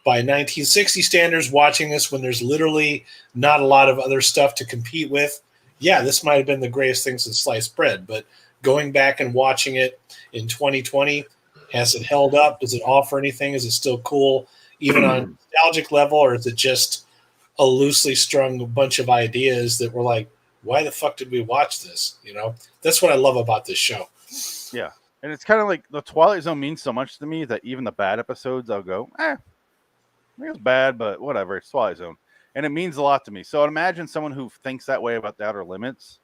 by 1960 standards, watching this when there's literally not a lot of other stuff to compete with, yeah, this might have been the greatest thing since sliced bread. But going back and watching it in 2020, has it held up? Does it offer anything? Is it still cool, even on a nostalgic level, or is it just a loosely strung bunch of ideas that were like, why the fuck did we watch this? You know, that's what I love about this show. Yeah. And it's kind of like the Twilight Zone means so much to me that even the bad episodes, I'll go, I think it's bad, but whatever. It's Twilight Zone. And it means a lot to me. So I'd imagine someone who thinks that way about the Outer Limits,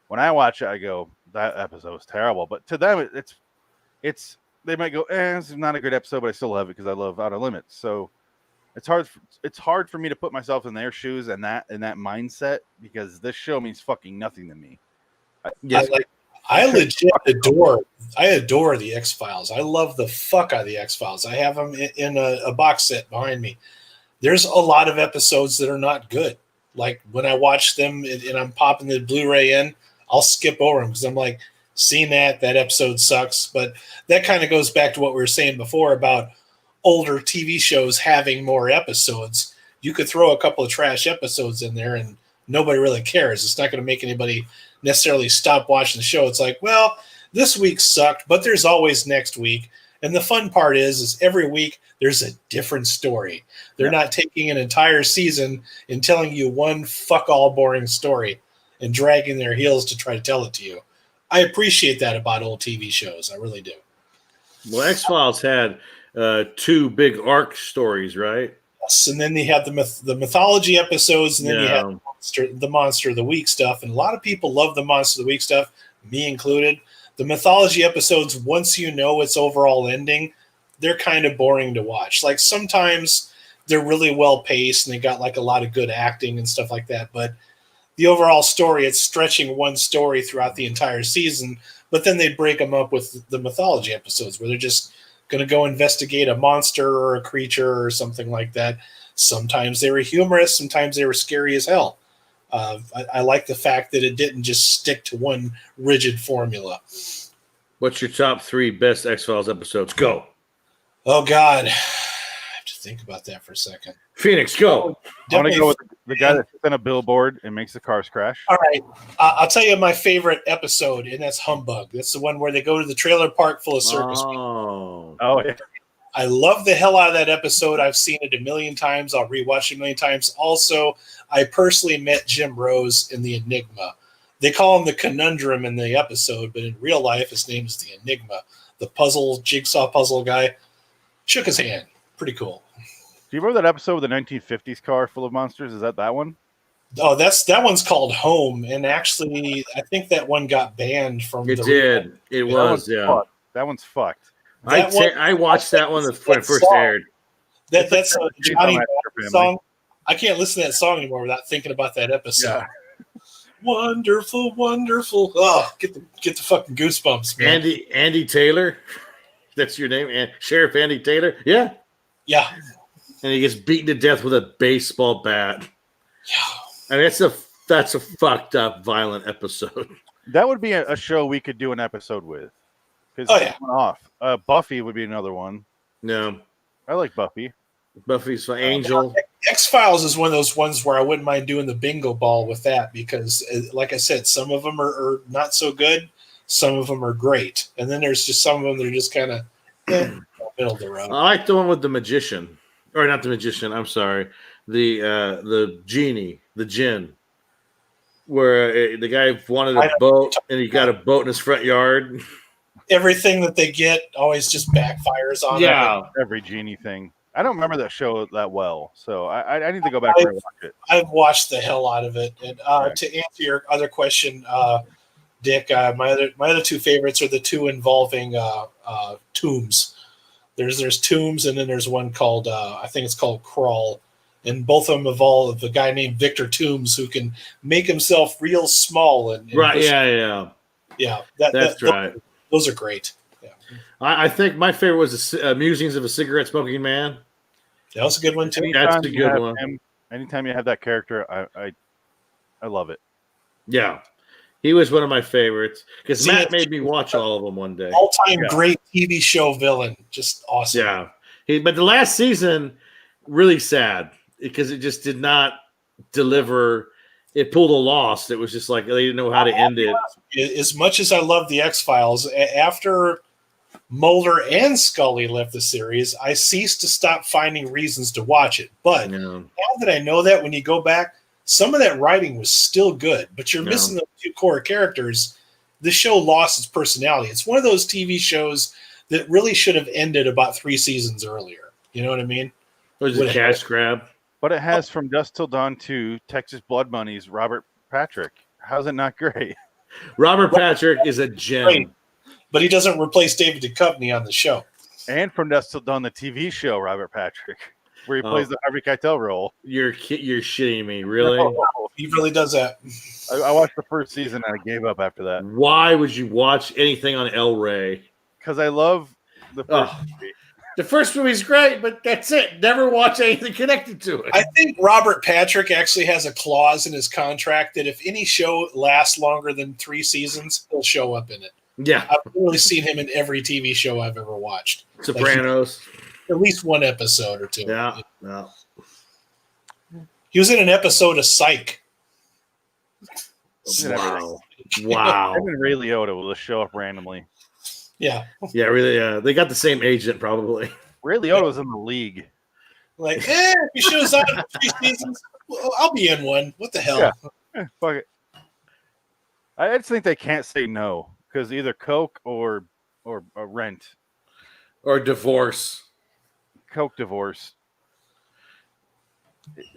when I watch it, I go, that episode is terrible. But to them, it's they might go, this is not a good episode, but I still love it because I love Outer Limits. So it's hard for me to put myself in their shoes and that mindset, because this show means fucking nothing to me. I legit adore the X-Files. I love the fuck out of the X-Files. I have them in a box set behind me. There's a lot of episodes that are not good. Like when I watch them and I'm popping the Blu-ray in, I'll skip over them because I'm like, seeing that episode sucks. But that kind of goes back to what we were saying before about older TV shows having more episodes. You could throw a couple of trash episodes in there and nobody really cares. It's not going to make anybody necessarily stop watching the show. It's like, well, this week sucked, but there's always next week. And the fun part is every week there's a different story. They're not taking an entire season and telling you one fuck all boring story and dragging their heels to try to tell it to you. I appreciate that about old TV shows. I really do. Well, X-Files had 2 big arc stories, right? Yes, and then they had the mythology episodes, and then you had the monster of the week stuff. And a lot of people love the monster of the week stuff, me included. The mythology episodes, once you know its overall ending, they're kind of boring to watch. Like sometimes they're really well paced and they got like a lot of good acting and stuff like that. But the overall story, it's stretching one story throughout the entire season. But then they break them up with the mythology episodes where they're just going to go investigate a monster or a creature or something like that. Sometimes they were humorous. Sometimes they were scary as hell. I like the fact that it didn't just stick to one rigid formula. What's your top 3 best X-Files episodes? Go. Oh, God. I have to think about that for a second. Phoenix, go. I want to go with the guy that sits on a billboard and makes the cars crash. All right. I'll tell you my favorite episode, and that's Humbug. That's the one where they go to the trailer park full of circus people. Oh, yeah. I love the hell out of that episode. I've seen it a million times. I'll rewatch it a million times. Also, I personally met Jim Rose in the Enigma. They call him the Conundrum in the episode, but in real life, his name is the Enigma. The jigsaw puzzle guy. Shook his hand. Pretty cool. Do you remember that episode with the 1950s car full of monsters? Is that one? Oh, that one's called Home, and actually, I think that one got banned from. It did. It was, yeah. That one's fucked. I watched that one when it first aired. That's a Johnny song. I can't listen to that song anymore without thinking about that episode. Yeah. Wonderful, wonderful. Oh, get the fucking goosebumps, man. Andy Taylor. That's your name, Sheriff Andy Taylor. Yeah. Yeah. And he gets beaten to death with a baseball bat. Yeah. I mean, that's a fucked up, violent episode. That would be a show we could do an episode with. Oh, yeah. Off. Buffy would be another one. No. I like Buffy. Buffy's Angel. X-Files is one of those ones where I wouldn't mind doing the bingo ball with that because, like I said, some of them are not so good. Some of them are great. And then there's just some of them that are just kind of middle of the road. I like the one with the magician. Or not the magician, I'm sorry. The genie, the djinn. Where the guy wanted a boat and he got a boat in his front yard. Everything that they get always just backfires on them. Every genie thing. I don't remember that show that well, so I need to go back and watch it. I've watched the hell out of it. And to answer your other question, Dick, my other 2 favorites are the 2 involving tombs. There's Tombs, and then there's one called I think it's called Crawl, and both of them involve a guy named Victor Toombs who can make himself real small and right. Yeah. That's right. Those are great. Yeah. I think my favorite was the Musings of a Cigarette Smoking Man. That was a good one too. That's a good one. Anytime you have that character, I love it. Yeah. He was one of my favorites because See, Matt made me watch all of them one day. All-time great TV show villain. Just awesome. Yeah. But the last season, really sad because it just did not deliver. It pulled a Lost. It was just like they didn't know how to end it. As much as I love the X-Files, after Mulder and Scully left the series, I ceased to stop finding reasons to watch it. But now that I know that, when you go back, some of that writing was still good, but you're missing the two core characters. The show lost its personality. It's one of those TV shows that really should have ended about 3 seasons earlier. You know what I mean? It was a cash grab. But it has From Dusk Till Dawn 2, Texas Blood Money's Robert Patrick. How's it not great? Robert Patrick is a gem. Great. But he doesn't replace David Duchovny on the show. And From Dusk Till Dawn, the TV show, Robert Patrick, where he plays the Harvey Keitel role. You're shitting me, really? No, he really does that. I watched the first season and I gave up after that. Why would you watch anything on El Rey? Because I love the first movie. The first movie's great, but that's it. Never watch anything connected to it. I think Robert Patrick actually has a clause in his contract that if any show lasts longer than 3 seasons, he'll show up in it. Yeah. I've really seen him in every TV show I've ever watched. Sopranos. At least one episode or two. Yeah. He was in an episode of Psych. Wow. Wow. Him and Ray Liotta will just show up randomly. Yeah. Yeah, really. They got the same agent, probably. Ray Liotta was in the league. Like, if he shows up in 3 seasons, well, I'll be in one. What the hell? Yeah. Fuck it. I just think they can't say no because either Coke or rent. Or divorce. Coke divorce.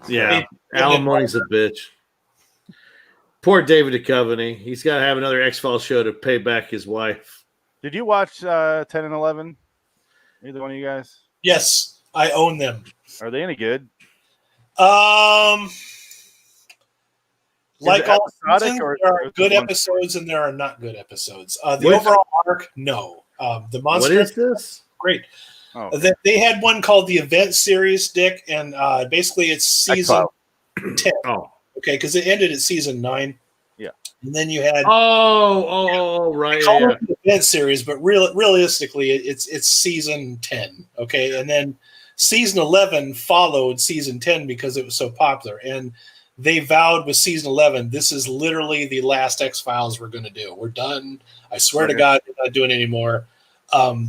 Yeah. Alimony's a bitch. Poor David Duchovny. He's got to have another X-Files show to pay back his wife. Did you watch 10 and 11? Either one of you guys? Yes, I own them. Are they any good? Like all seasons, or there are good episodes and there are not good episodes. The overall arc, no. The monster. What is this? Great. Oh. They had one called the Event Series, Dick, and basically it's season 10. Oh. Okay, because it ended at season 9. Yeah. And then you had right. call it the Event Series, but realistically it's season 10. Okay, and then season 11 followed season 10 because it was so popular, and they vowed with season 11, this is literally the last X-Files we're going to do. We're done. I swear to God, we're not doing it anymore.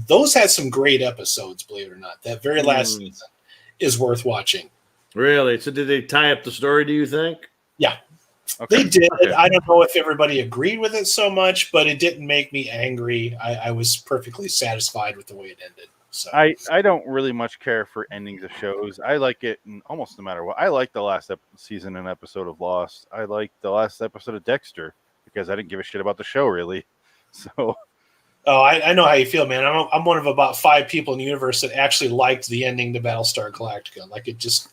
Those had some great episodes, believe it or not. That very last season is worth watching. Really? So did they tie up the story, do you think? Yeah. Okay. They did. Okay. I don't know if everybody agreed with it so much, but it didn't make me angry. I was perfectly satisfied with the way it ended. So I don't really much care for endings of shows. I like it in almost no matter what. I like the last season and episode of Lost. I like the last episode of Dexter because I didn't give a shit about the show really. So, I know how you feel, man. I'm one of about 5 people in the universe that actually liked the ending to Battlestar Galactica. Like it just.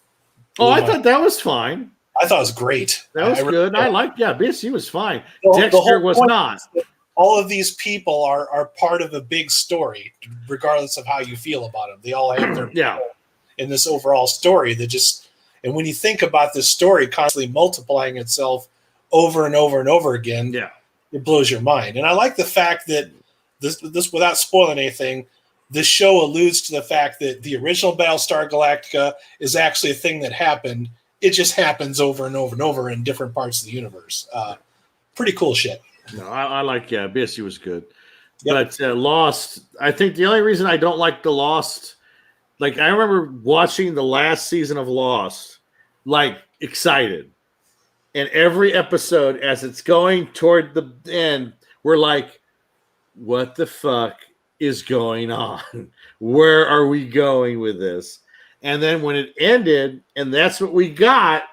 I thought that was fine. I thought it was great. That was good. I liked. Yeah, BSC was fine. The Dexter was not. All of these people are part of a big story, regardless of how you feel about them. They all have their in this overall story that just. And when you think about this story constantly multiplying itself over and over and over again, it blows your mind. And I like the fact that this without spoiling anything, this show alludes to the fact that the original Battlestar Galactica is actually a thing that happened. It just happens over and over and over in different parts of the universe. Pretty cool shit. No, I like, BSU was good. Yep. But Lost, I think the only reason I don't like the Lost, like I remember watching the last season of Lost, like excited. And every episode, as it's going toward the end, we're like, what the fuck is going on? Where are we going with this? And then when it ended, and that's what we got,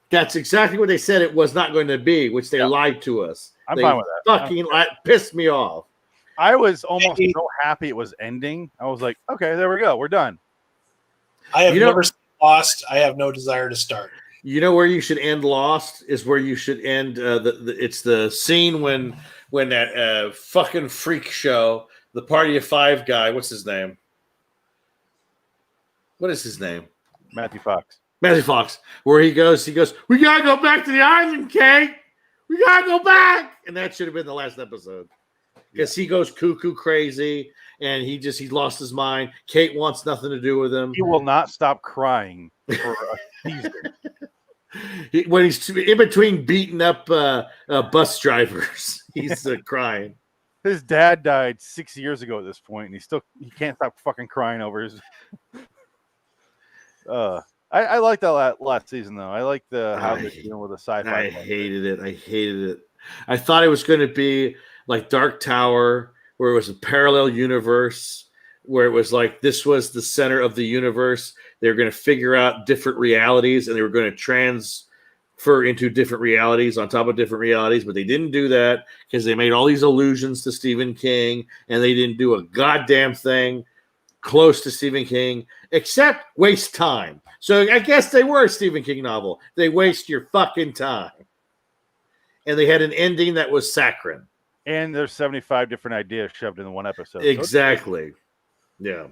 that's exactly what they said it was not going to be, which they lied to us. I'm they fine with that. Fucking pissed me off. I was almost so happy it was ending. I was like, okay, there we go. We're done. I have never seen Lost. I have no desire to start. You know where you should end Lost is where you should end. It's the scene when that fucking freak show, the Party of 5 guy. What's his name? What is his name? Matthew Fox. Matthew Fox. Where he goes, we gotta go back to the island, Kate. We gotta go back. And that should have been the last episode. Because he goes cuckoo crazy and he lost his mind. Kate wants nothing to do with him. He will not stop crying for a season. When he's in between beating up bus drivers, he's crying. His dad died 6 years ago at this point, and he can't stop fucking crying over his. I like that last season though. I like how they're dealing with the sci-fi. I hated it. I thought it was going to be like Dark Tower, where it was a parallel universe, where it was like this was the center of the universe. They were going to figure out different realities, and they were going to transfer into different realities on top of different realities. But they didn't do that because they made all these allusions to Stephen King, and they didn't do a goddamn thing close to Stephen King, except waste time. So I guess they were a Stephen King novel. They waste your fucking time. And they had an ending that was saccharine. And there's 75 different ideas shoved in one episode. Exactly. Yeah.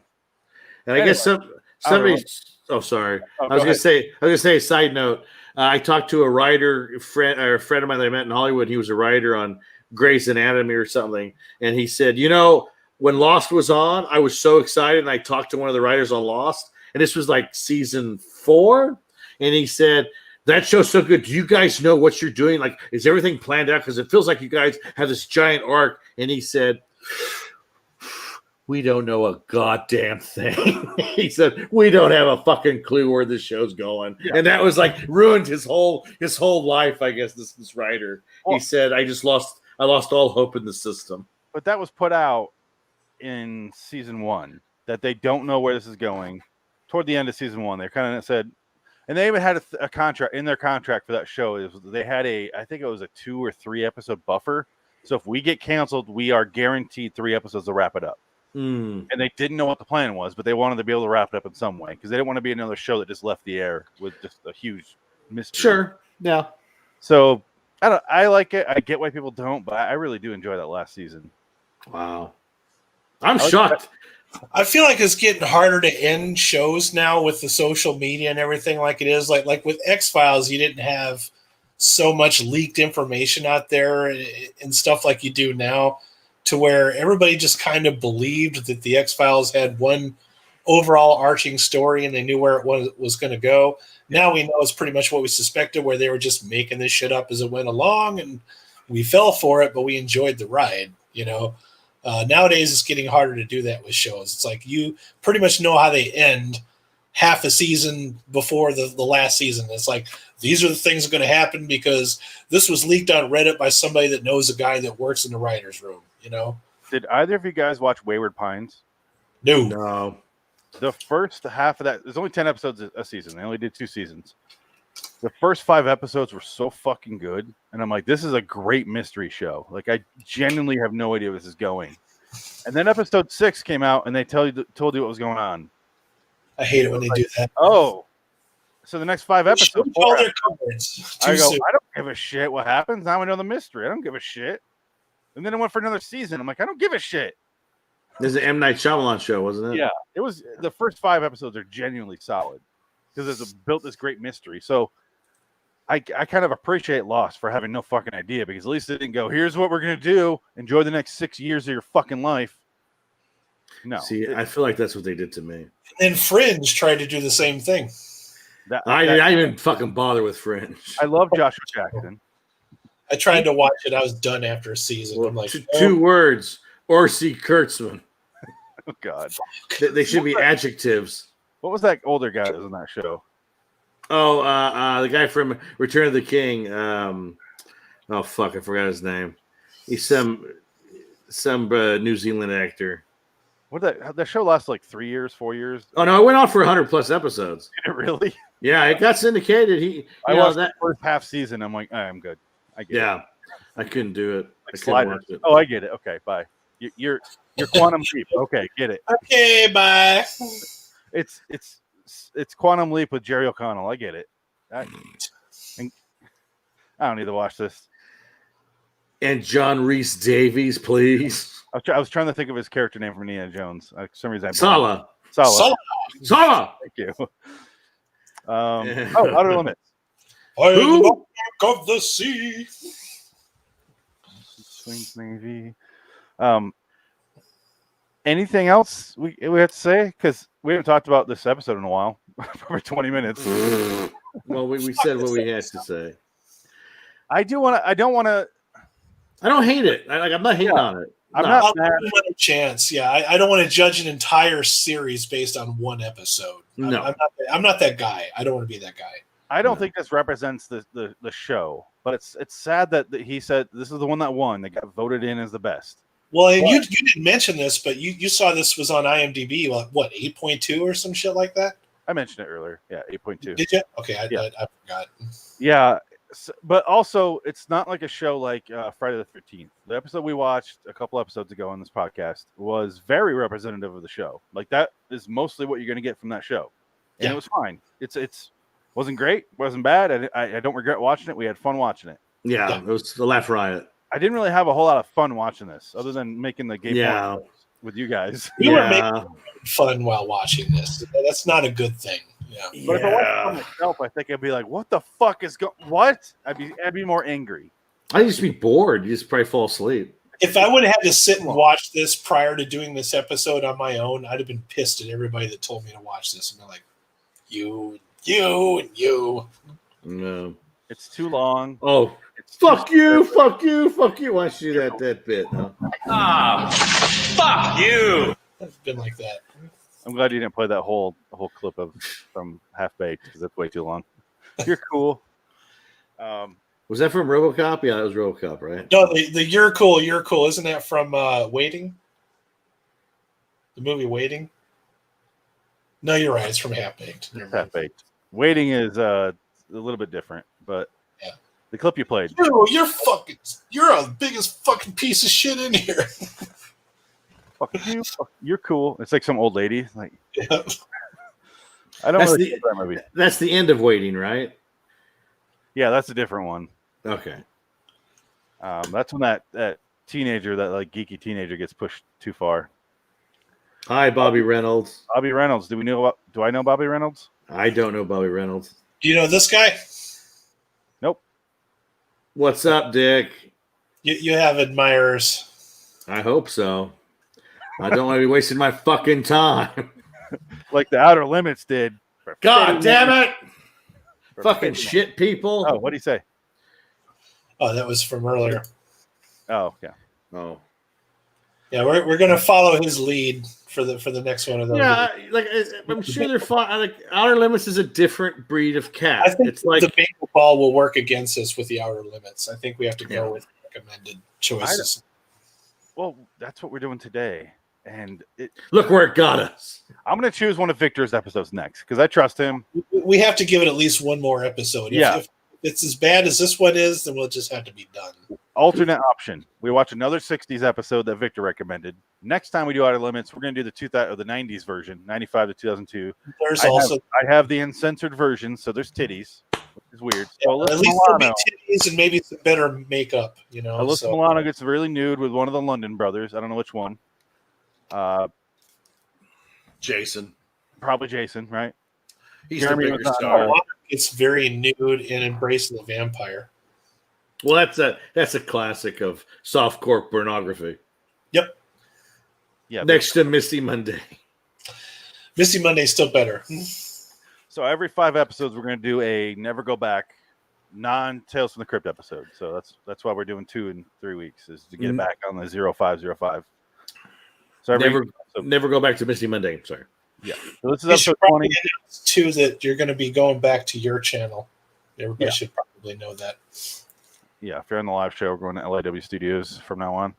And I guess somebody. Oh, sorry. I was gonna say. Side note. I talked to a friend of mine that I met in Hollywood. He was a writer on Grey's Anatomy or something, and he said, when Lost was on, I was so excited, and I talked to one of the writers on Lost, and this was like season 4, and he said, that show's so good. Do you guys know what you're doing? Like, is everything planned out? Because it feels like you guys have this giant arc. And he said, we don't know a goddamn thing. He said, we don't have a fucking clue where this show's going. Yeah. And that was like ruined his whole life, I guess, this writer. Well, he said, I lost all hope in the system. But that was put out in season 1, that they don't know where this is going. Toward the end of season 1, they kind of said, and they even had a contract in their contract for that show. They had I think it was a 2 or 3 episode buffer. So if we get canceled, we are guaranteed 3 episodes to wrap it up. And they didn't know what the plan was, but they wanted to be able to wrap it up in some way because they didn't want to be another show that just left the air with just a huge mystery. Sure. Yeah. So I like it. I get why people don't, but I really do enjoy that last season. Wow. I'm shocked. I feel like it's getting harder to end shows now with the social media and everything like it is. Like with X-Files, you didn't have so much leaked information out there and stuff like you do now, to where everybody just kind of believed that the X-Files had one overall arching story and they knew where it was going to go. Now we know it's pretty much what we suspected, where they were just making this shit up as it went along, and we fell for it, but we enjoyed the ride, Nowadays, it's getting harder to do that with shows. It's like you pretty much know how they end half a season before the last season. It's like, these are the things that are going to happen because this was leaked on Reddit by somebody that knows a guy that works in the writer's room, Did either of you guys watch Wayward Pines? No. The first half of that, there's only 10 episodes a season. They only did 2 seasons. The first 5 episodes were so fucking good. And I'm like, this is a great mystery show. Like, I genuinely have no idea where this is going. And then episode 6 came out and they told you what was going on. I hate it when they do that. Oh. So the next 5 episodes. All their cards. I don't give a shit what happens. Now I know the mystery. I don't give a shit. And then it went for another season. I'm like, I don't give a shit. There's an M. Night Shyamalan show, wasn't it? Yeah. It was. The first 5 episodes are genuinely solid because it's built this great mystery. So I kind of appreciate Lost for having no fucking idea, because at least they didn't go, here's what we're going to do. Enjoy the next 6 years of your fucking life. No. See, I feel like that's what they did to me. And Fringe tried to do the same thing. I didn't even fucking bother with Fringe. I love Joshua Jackson. I tried to watch it. I was done after a season. Well, I'm like, two words, Orsi Kurtzman. Oh, God. They should be adjectives. What was that older guy that was in that show? Oh, the guy from Return of the King. Oh, fuck, I forgot his name. He's some New Zealand actor. What that show lasted like 3 years, 4 years? Oh, no, it went on for 100+ episodes. Did it really? Yeah, it got syndicated. I watched that first half season. I'm like, I'm good. I get it. I couldn't do it. Like I couldn't watch it. Oh, I get it. Okay, bye. You're Quantum Leap. Okay, get it. Okay, bye. It's Quantum Leap with Jerry O'Connell. I get it. I don't need to watch this. And John Rhys Davies, please. I was trying to think of his character name from Indiana Jones. For some reason, Sala. Thank you. Outer Limits. Who? Of the sea. Swings Navy. Anything else we have to say? Because we haven't talked about this episode in a while. For 20 minutes. Well, we said what we had to say. I don't want to. I don't hate it. I'm not hating on it. I'm No. not I'll mad. give it another chance. Yeah, I don't want to judge an entire series based on one episode. No. I'm not that guy. I don't want to be that guy. I don't think this represents the show, but it's sad that he said this is the one that won. That got voted in as the best. Well, and you didn't mention this, but you saw this was on IMDb. What 8.2 or some shit like that? I mentioned it earlier. Yeah, 8.2. Did you? Okay, I forgot. Yeah, but also it's not like a show like Friday the 13th. The episode we watched a couple episodes ago on this podcast was very representative of the show. Like that is mostly what you're going to get from that show, and it was fine. It's wasn't great, wasn't bad. I don't regret watching it. We had fun watching it. Yeah, it was the laugh riot. I didn't really have a whole lot of fun watching this, other than making the game with you guys. We were making fun while watching this. That's not a good thing. Yeah. But if I watched it on myself, I think I'd be like, "What the fuck is going? What?" I'd be more angry. I'd just be bored. You just probably fall asleep. If I would have had to sit and watch this prior to doing this episode on my own, I'd have been pissed at everybody that told me to watch this. And be like, you, and you. No. It's too long. Oh, fuck you. Why don't you do that bit? Huh? Fuck you. It's been like that. I'm glad you didn't play that whole clip from Half Baked because that's way too long. You're cool. Was that from RoboCop? Yeah, that was RoboCop, right? No, the You're Cool. Isn't that from Waiting? The movie Waiting? No, you're right. It's from Half Baked. Half Baked. Waiting is a little bit different, but the clip you played. You're a biggest fucking piece of shit in here. Fuck you. You're cool. It's like some old lady. Like, Yeah. I don't really get that movie. That's the end of Waiting, right? Yeah, that's a different one. Okay. That's when that teenager, that like geeky teenager, gets pushed too far. Hi, Bobby Reynolds. Bobby Reynolds. Do I know Bobby Reynolds? I don't know Bobby Reynolds. Do you know this guy? Nope. What's up, Dick? You have admirers. I hope so. I don't want to be wasting my fucking time. Like the Outer Limits did. God damn it! Fucking shit, people. Oh, what do you say? Oh, that was from earlier. Oh, yeah. Oh. Yeah, we're gonna follow his lead for the next one of those. Yeah, like I'm sure they're fine. Like Outer Limits is a different breed of cat. I think It's like the baseball ball will work against us with the Outer Limits. I think we have to go with recommended choices. Well, that's what we're doing today. And look where it got us. I'm going to choose one of Victor's episodes next because I trust him. We have to give it at least one more episode. If it's as bad as this one is, then we'll just have to be done. Alternate option. We watch another 60s episode that Victor recommended. Next time we do Outer Limits, we're going to do the 90s version, 95 to 2002. I have the uncensored version, so there's titties, which is weird. So at least there'll be titties and maybe some better makeup, Alyssa Milano gets really nude with one of the London brothers. I don't know which one. Jason. Probably Jason, right? He's Jeremy the bigger star. It's very nude and embracing the vampire. Well, that's a classic of softcore pornography. Yep. Yeah. Next to Misty Monday. Misty Monday's still better. So every 5 episodes, we're going to do a Never Go Back non-Tales from the Crypt episode. So that's why we're doing 2 in 3 weeks, is to get it back on the 0505. So never go back to Misty Monday. Sorry. Yeah. So this is episode 20. Too, that you're going to be going back to your channel. Everybody should probably know that. Yeah, if you're on the live show, we're going to LIW Studios from now on.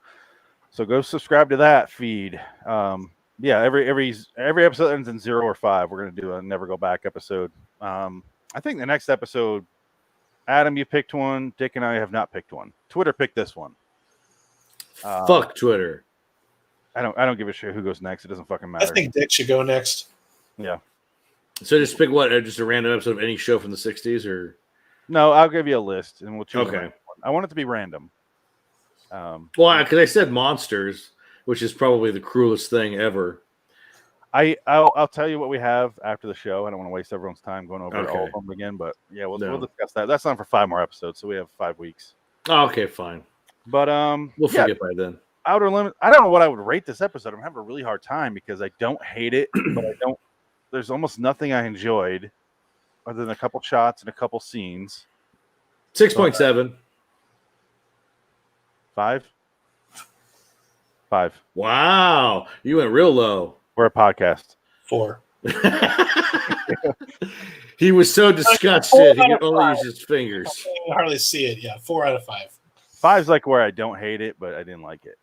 So go subscribe to that feed. Every episode ends in 0 or 5. We're going to do a Never Go Back episode. I think the next episode, Adam, you picked one. Dick and I have not picked one. Twitter picked this one. Fuck Twitter. I don't give a shit who goes next. It doesn't fucking matter. I think Dick should go next. Yeah. So just pick what? Just a random episode of any show from the 60s, or? No, I'll give you a list and we'll choose. Okay. I want it to be random. Well, because I said monsters, which is probably the cruelest thing ever. I'll tell you what we have after the show. I don't want to waste everyone's time going over all of them again, but yeah, we'll discuss that. That's not for 5 more episodes, so we have 5 weeks. Oh, okay, fine. But We'll forget by then. Outer Limits. I don't know what I would rate this episode. I'm having a really hard time because I don't hate it, but I don't. There's almost nothing I enjoyed, other than a couple shots and a couple scenes. 6.7. 5. 5. Wow, you went real low. We're a podcast. 4. He was so disgusted he could only use his fingers. I can hardly see it. Yeah, 4 out of 5. 5's like where I don't hate it, but I didn't like it.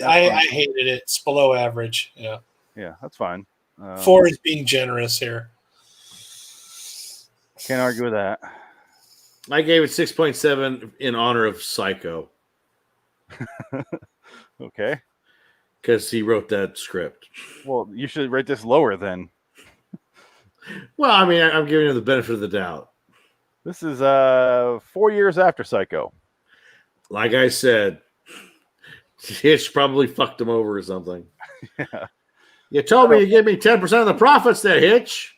I hated it. It's below average. Yeah. Yeah, that's fine. 4 is being generous here. Can't argue with that. I gave it 6.7 in honor of Psycho. Okay. Because he wrote that script. Well, you should rate this lower then. Well, I mean, I'm giving him the benefit of the doubt. This is 4 years after Psycho. Like I said, Hitch probably fucked him over or something. Yeah. You told me to give me 10% of the profits there, Hitch.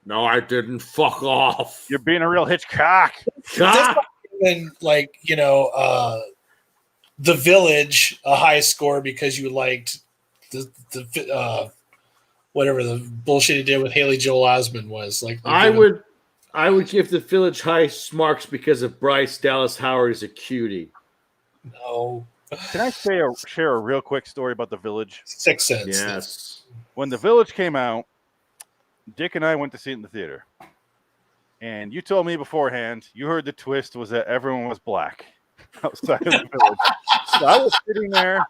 No, I didn't. Fuck off. You're being a real Hitchcock. And like, The Village, a high score because you liked the whatever the bullshit he did with Haley Joel Osment was. Like, I would give the Village high marks because of Bryce Dallas Howard is a cutie. No. Can I share a real quick story about The Village? 6 cents. Yes. When The Village came out, Dick and I went to see it in the theater. And you told me beforehand, you heard the twist was that everyone was black outside of the village. So I was sitting there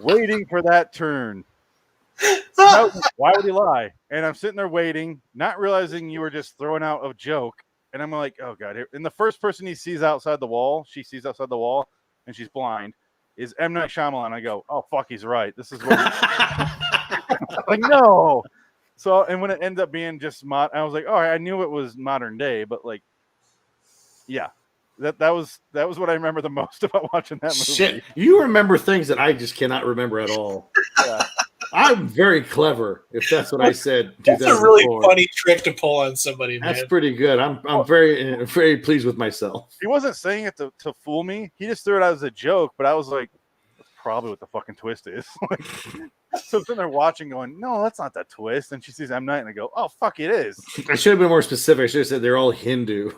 waiting for that turn. Why would he lie? And I'm sitting there waiting, not realizing you were just throwing out a joke. And I'm like, oh, God. And the first person she sees outside the wall, and she's blind, is M. Night Shyamalan. I go, oh, fuck, he's right. This is what like, no. So, and when it ended up being just I was like, oh, I knew it was modern day, but like, yeah, that was what I remember the most about watching that movie. Shit, you remember things that I just cannot remember at all. Yeah. I'm very clever, if that's what I said. That's a really funny trick to pull on somebody, man. That's pretty good. I'm very, very pleased with myself. He wasn't saying it to fool me. He just threw it out as a joke, but I was like, that's probably what the fucking twist is. Like, so I'm sitting there watching going, no, that's not that twist. And she sees M. Night and I go, oh, fuck, it is. I should have been more specific. I should have said they're all Hindu.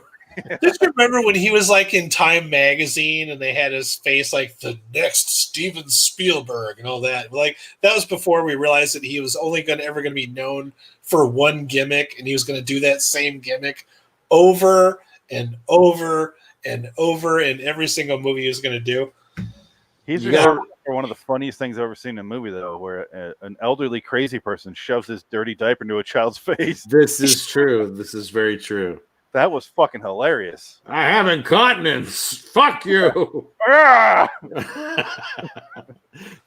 Just remember when he was like in Time magazine and they had his face like the next Steven Spielberg and all that. Like that was before we realized that he was only ever going to be known for one gimmick, and he was going to do that same gimmick over and over and over in every single movie he was going to do. He's one of the funniest things I've ever seen in a movie, though, where an elderly crazy person shoves his dirty diaper into a child's face. This is true. This is very true. That was fucking hilarious. I have incontinence. Fuck you.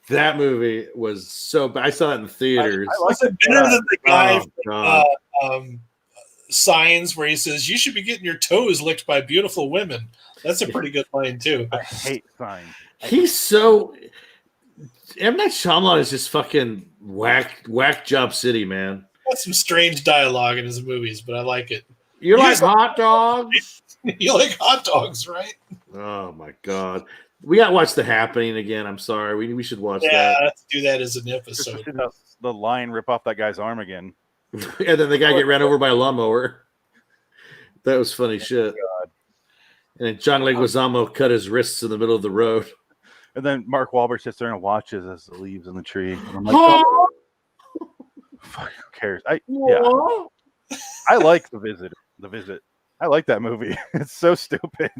That movie was so bad. I saw it in theaters. Was it better than the guy from Signs where he says, you should be getting your toes licked by beautiful women? That's a pretty good line, too. I hate Signs. He's so... M. Night Shyamalan is just fucking whack job city, man. That's some strange dialogue in his movies, but I like it. You like hot dogs? You like hot dogs, right? Oh my god, we got to watch The Happening again. I'm sorry, we should watch that. Yeah, let's do that as an episode. The lion rip off that guy's arm again, and then the guy get ran over by a lawnmower. That was funny shit. God. And then John Leguizamo cut his wrists in the middle of the road. And then Mark Wahlberg sits there and watches as the leaves in the tree. And I'm like, oh, fuck, who cares? I like The Visit. I like that movie. It's so stupid.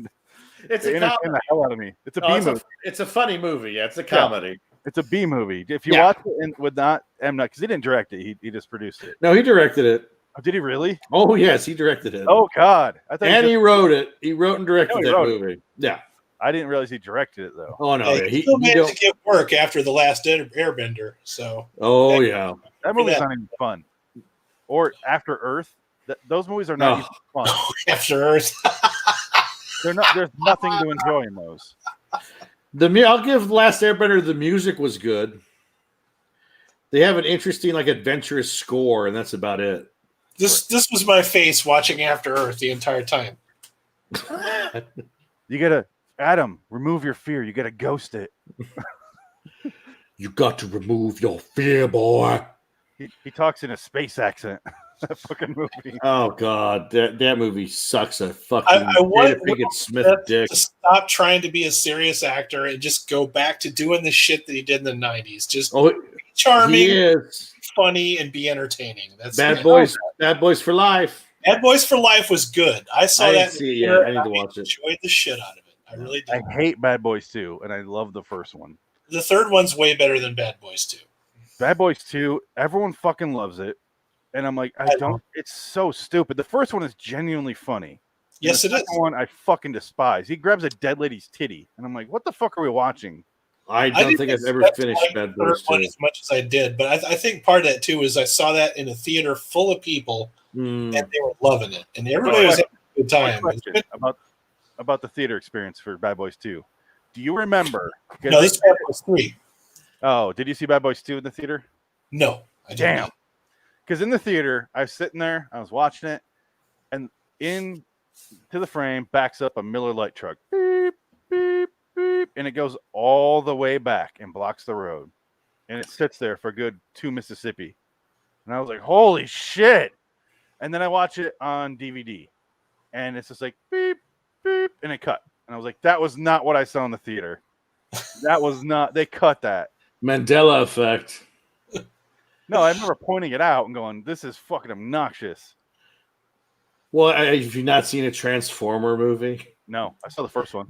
It's a comedy. The hell out of me. It's a B movie. It's a funny movie. Yeah, it's a comedy. Yeah. It's a B movie. If you watch it and would not M. Night, because he didn't direct it, he just produced it. No, he directed it. Oh, did he really? Oh yes, he directed it. Oh God, he wrote it. He wrote and directed that movie. Yeah. I didn't realize he directed it though. Oh no, he still managed to get work after The Last Airbender. So. Oh yeah, that movie's not even fun. Or After Earth. Those movies are not even fun. After Earth. They're not. There's nothing to enjoy in those. I'll give Last Airbender. The music was good. They have an interesting, like, adventurous score, and that's about it. This was my face watching After Earth the entire time. You gotta Adam, remove your fear. You got to ghost it. You got to remove your fear, boy. He talks in a space accent. That fucking movie. Oh God, that movie sucks a fucking I want Jada Pinkett Smith dick. to stop trying to be a serious actor and just go back to doing the shit that he did in the 90s. Just be charming, he is funny, and be entertaining. That's Bad Boys for Life. Bad Boys for Life was good. I saw I that. didn't see it yet. I need to watch it. Enjoyed the shit out of it. I really did. I hate Bad Boys 2, and I love the first one. The third one's way better than Bad Boys 2. Bad Boys 2, everyone fucking loves it. And I'm like, I don't. It's so stupid. The first one is genuinely funny. Yes, it is. The second one I fucking despise. He grabs a dead lady's titty, and I'm like, what the fuck are we watching? I don't think I've ever finished Bad Boys 2 as much as I did, but I think part of that too is I saw that in a theater full of people, and they were loving it, and everybody was having a good time. About the theater experience for Bad Boys 2. Do you remember? No, this is Bad Boys 3. Oh, did you see Bad Boys 2 in the theater? No, I didn't. Damn. Because in the theater, I was sitting there, I was watching it, and in to the frame backs up a Miller Lite truck. Beep, beep, beep, and it goes all the way back and blocks the road. And it sits there for a good 2 Mississippi. And I was like, holy shit. And then I watch it on DVD. And it's just like, beep, beep, and it cut. And I was like, that was not what I saw in the theater. That was not, they cut that. Mandela effect. No, I remember pointing it out and going, this is fucking obnoxious. Well, have you not seen a Transformer movie? No, I saw the first one.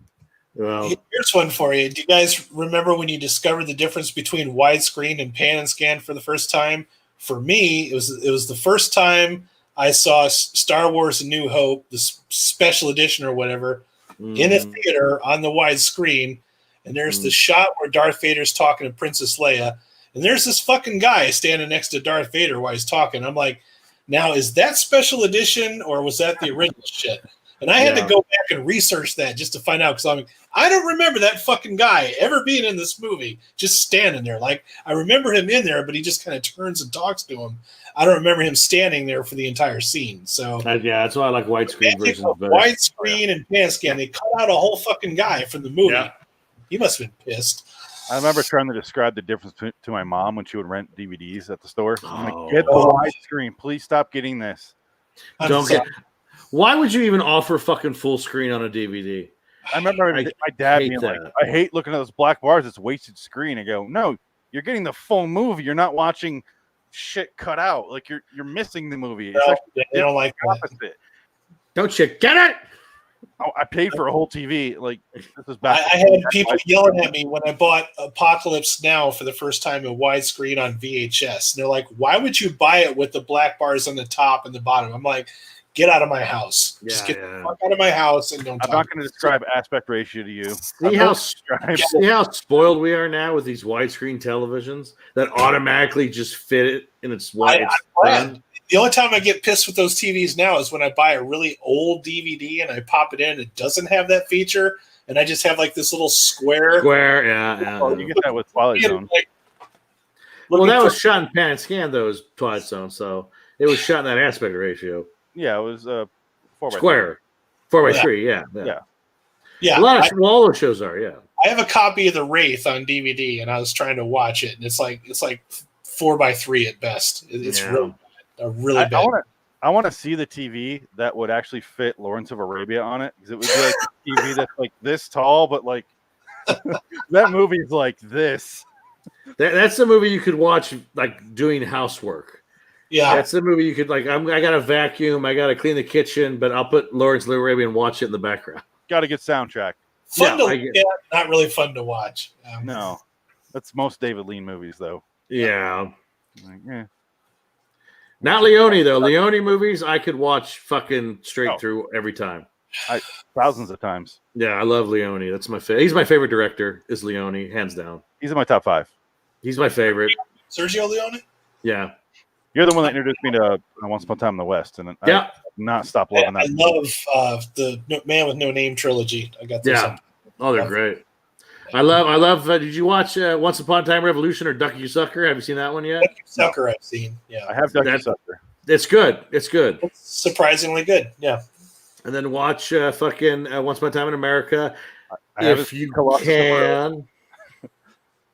Well, here's one for you. Do you guys remember when you discovered the difference between widescreen and pan and scan for the first time? For me, it was the first time I saw Star Wars: A New Hope, the special edition or whatever, in a theater on the widescreen. And there's the shot where Darth Vader's talking to Princess Leia. And there's this fucking guy standing next to Darth Vader while he's talking. I'm like, now, is that special edition or was that the original shit? And I had to go back and research that just to find out because I don't remember that fucking guy ever being in this movie, just standing there. Like, I remember him in there, but he just kind of turns and talks to him. I don't remember him standing there for the entire scene. So yeah, that's why I like widescreen versions better. Widescreen and pan scan, they cut out a whole fucking guy from the movie. Yeah. He must have been pissed. I remember trying to describe the difference to my mom when she would rent DVDs at the store. I'm like, get the widescreen. Please stop getting this. Why would you even offer fucking full screen on a DVD? I remember my dad being like, I hate looking at those black bars. It's wasted screen. I go, no, you're getting the full movie. You're not watching shit cut out. Like you're missing the movie. No, they don't like the opposite. Don't you get it? Oh, I paid for a whole TV. Like this is back. I had people yelling at me when I bought Apocalypse Now for the first time in widescreen on VHS. And they're like, "Why would you buy it with the black bars on the top and the bottom?" I'm like, "Get out of my house! Just get the fuck out of my house and don't." I'm not going to describe aspect ratio to you. See how spoiled we are now with these widescreen televisions that automatically just fit it in its way. The only time I get pissed with those TVs now is when I buy a really old DVD and I pop it in. It doesn't have that feature, and I just have like this little square. Yeah. You get that with Twilight Zone. Well, that was shot in pan and scan, though, as Twilight Zone, so it was shot in that aspect ratio. Yeah, it was 4:3. 4:3, yeah. All those shows are, yeah. I have a copy of The Wraith on DVD, and I was trying to watch it, and it's like 4:3 at best. It's really bad. I want to see the TV that would actually fit Lawrence of Arabia on it, because it would be like a TV that's like this tall, but like that movie's like this. That's the movie you could watch like doing housework. Yeah, that's the movie you could like. I got to vacuum, I got to clean the kitchen, but I'll put Lawrence of Arabia and watch it in the background. Got a good soundtrack. Not really fun to watch. No, that's most David Lean movies though. Yeah. Not Leone though. Leone movies I could watch fucking straight through every time. Thousands of times. Yeah, I love Leone. That's my favorite. He's my favorite director. Is Leone, hands down. He's in my top 5. He's my favorite. Sergio Leone. Yeah. You're the one that introduced me to Once Upon a Time in the West, and I have not stopped loving that. I love the Man with No Name trilogy. I got this. Yeah. Oh, they're great. I love. Did you watch Once Upon a Time Revolution or Duck You Sucker? Have you seen that one yet? Duck You Sucker, I've seen. Yeah, I have Duck You Sucker. It's good. It's good. It's surprisingly good. Yeah. And then watch fucking Once Upon a Time in America. if you can,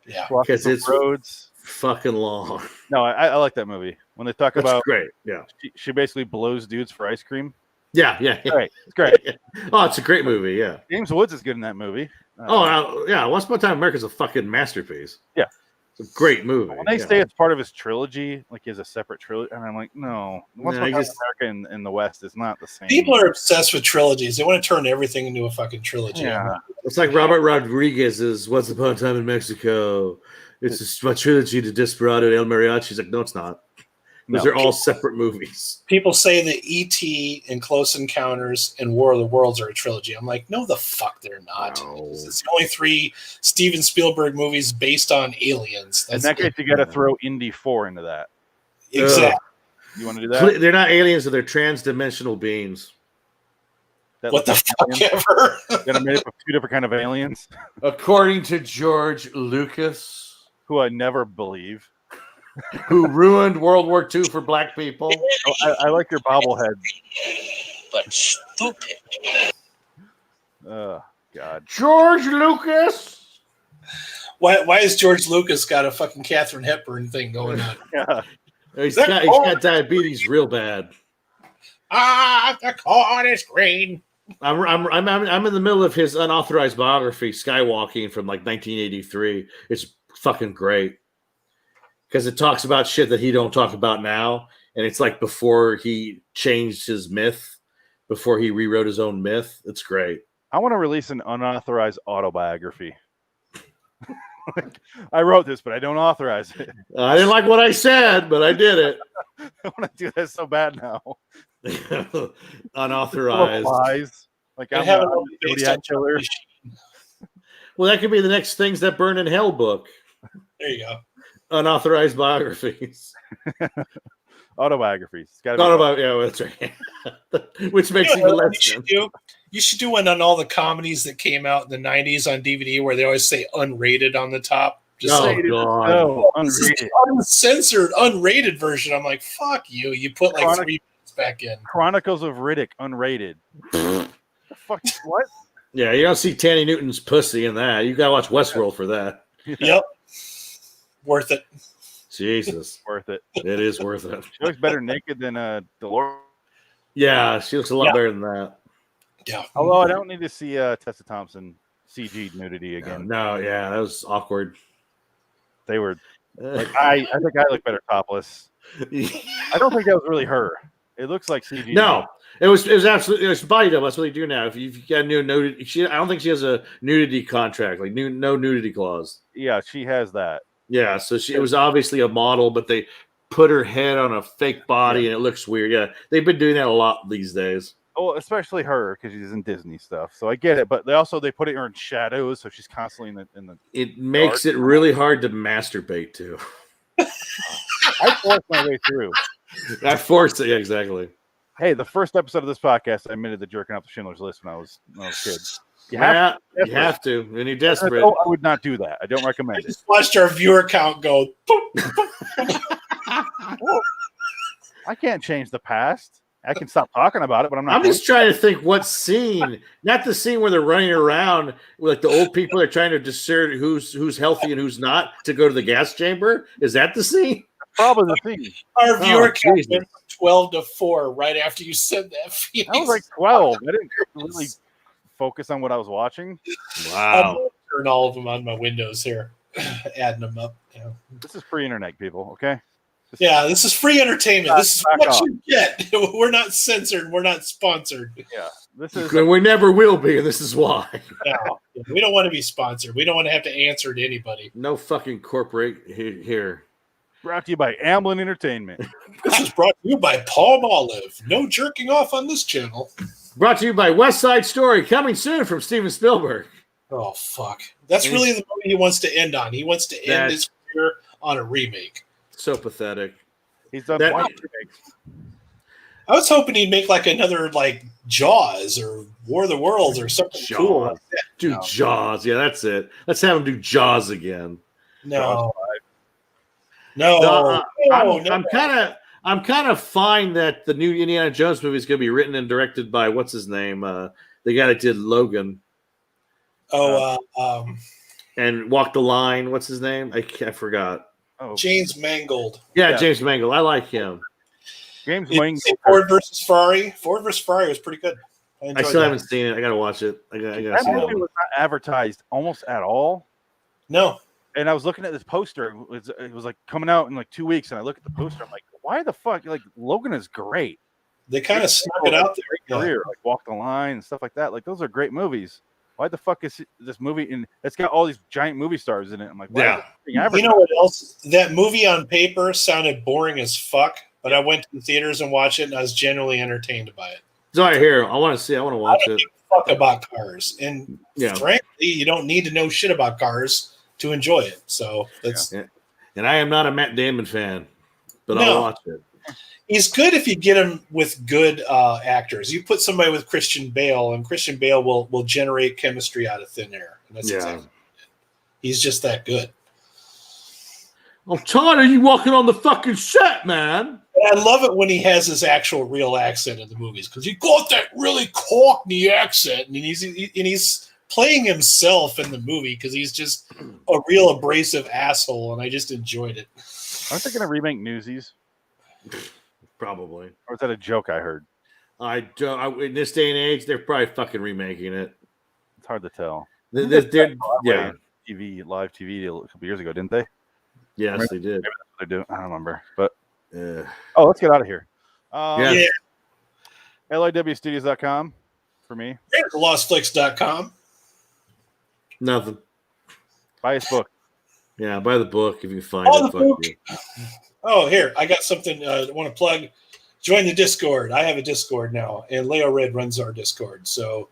Yeah, because it's Roads. fucking long. No, I like that movie. When they talk That's about great. Yeah, she basically blows dudes for ice cream. yeah. Great, it's great. Oh, it's a great movie. Yeah. James Woods is good in that movie. Yeah. Once Upon a Time in America is a fucking masterpiece. Yeah. It's a great movie. When they say it's part of his trilogy, like he has a separate trilogy, and I'm like, no. Once Upon a Time in America in the West is not the same. people are obsessed with trilogies. They want to turn everything into a fucking trilogy. Yeah. It's like Robert Rodriguez's Once Upon a Time in Mexico. It's a trilogy to Desperado and El Mariachi. He's like, no, it's not. Those are all separate movies. People say that E.T. and Close Encounters and War of the Worlds are a trilogy. I'm like, no, the fuck they're not. No. It's the only 3 Steven Spielberg movies based on aliens. In that case, you got to throw Indy 4 into that. Exactly. You want to do that? They're not aliens, they're trans-dimensional beings. What the fuck ever? That are made up of 2 different kind of aliens. According to George Lucas, who I never believe. Who ruined World War II for black people. Oh, I like your bobblehead. But stupid. Oh, God. George Lucas. Why has George Lucas got a fucking Katharine Hepburn thing going on? Yeah. He's got diabetes real bad. The corn is green. I'm in the middle of his unauthorized biography, Skywalking, from like 1983. It's fucking great. Because it talks about shit that he don't talk about now. And it's like before he changed his myth, before he rewrote his own myth. It's great. I want to release an unauthorized autobiography. I wrote this, but I don't authorize it. I didn't like what I said, but I did it. I want to do that so bad now. Unauthorized. Lies. Like I'm have a Zodiac killer. Well, that could be the next Things That Burn in Hell book. There you go. Unauthorized biographies. Autobiographies. It's gotta be that's right. Which makes even less sense. You should do one on all the comedies that came out in the 90s on DVD where they always say unrated on the top. Just say God. No, unrated. Uncensored, unrated version. I'm like, fuck you. You put like 3 minutes back in. Chronicles of Riddick, unrated. The fuck? What? Yeah, you don't see Tanny Newton's pussy in that. You gotta watch Westworld for that. Yep. Worth it. Jesus. Worth it. It is worth it. She looks better naked than Dolores. Yeah, she looks a lot better than that. Yeah. Although I don't need to see Tessa Thompson CG nudity again. No, yeah, that was awkward. They were like, I think I look better topless. I don't think that was really her. It looks like CG. No, it was absolutely it was body double. That's what they do now. If you got new nudity, I don't think she has a nudity contract, like no nudity clause. Yeah, she has that. Yeah, so it was obviously a model, but they put her head on a fake body and it looks weird. Yeah, they've been doing that a lot these days. Oh, especially her because she's in Disney stuff. So I get it, but they put her in shadows, so she's constantly in the. It makes it really hard to masturbate to. I forced my way through. I forced it, yeah, exactly. Hey, the first episode of this podcast, I admitted to jerking off the Schindler's List when I was a kid. You have to, when you're desperate. I would not do that. I don't recommend it. Just watched our viewer count go. I can't change the past. I can stop talking about it, but I'm not. I'm just trying to think what scene, not the scene where they're running around like the old people are trying to discern who's healthy and who's not to go to the gas chamber. Is that the scene? Probably the scene. Our viewer count went from 12 to 4 right after you said that. Felix. I was like 12. I didn't really focus on what I was watching. Wow. I'm turn all of them on my windows here, adding them up. Yeah. This is free internet, people. Okay. This is free entertainment. This is what you get. We're not censored. We're not sponsored. Yeah, this is. We never will be, and this is why. No, we don't want to be sponsored. We don't want to have to answer to anybody. No fucking corporate here. Brought to you by Amblin Entertainment. This is brought to you by Palm Olive. No jerking off on this channel. Brought to you by West Side Story, coming soon from Steven Spielberg. Oh, fuck. That's really the movie he wants to end on. He wants to end his career on a remake. So pathetic. He's done That- one remake. I was hoping he'd make like another like Jaws or War of the Worlds or something cool like that. Do No. Jaws. Yeah, that's it. Let's have him do Jaws again. No. I'm kind of fine that the new Indiana Jones movie is going to be written and directed by what's his name, the guy that did Logan. And Walk the Line. What's his name? I forgot. Oh, James Mangold. Yeah, Yeah. James Mangold. I like him. James Did Wayne. you see Ford versus Ferrari? Ford versus Ferrari was pretty good. I enjoyed still that. haven't seen it. I gotta watch it. I gotta That see that movie one. was not advertised almost at all. No, And I was looking at this poster. It was like coming out in like 2 weeks, and I look at the poster. I'm like, why the fuck? Like Logan is great. they kind of snuck it out there. Great Yeah. career, like Walk the Line and stuff like that. Like those are great movies. Why the fuck is this movie in? It's got all these giant movie stars in it. I'm like, why is it being You advertised? know what else? That movie on paper sounded boring as fuck, but I went to the theaters and watched it, and I was genuinely entertained by it. It's all right here. I want to see. I want to watch it. Fuck about cars, and Yeah. frankly, you don't need to know shit about cars to enjoy it. So that's And I am not a Matt Damon fan, but No. I'll watch it. he's good if you get him with good actors. You put somebody with Christian Bale, and Christian Bale will generate chemistry out of thin air. And that's exactly it. He's just that good. I'm tired of you walking on the fucking set, man. And I love it when he has his actual real accent in the movies because he got that really Cockney accent, and he's playing himself in the movie because he's just a real abrasive asshole, and I just enjoyed it. Aren't they going to remake Newsies? Probably. Or is that a joke I heard? I don't. In this day and age, they're probably fucking remaking it. It's hard to tell. Yeah. Live TV a couple years ago, didn't they? Yes, they did. Maybe that's what they're doing. I don't remember. But Yeah. let's get out of here. Yeah. LIWstudios.com for me. LostFlix.com. Nothing. Buy his book. Yeah, buy the book if you can find Oh, it. the Fuck book. you. Oh, here, I got something I want to plug. Join the Discord. I have a Discord now, and Leo Red runs our Discord. So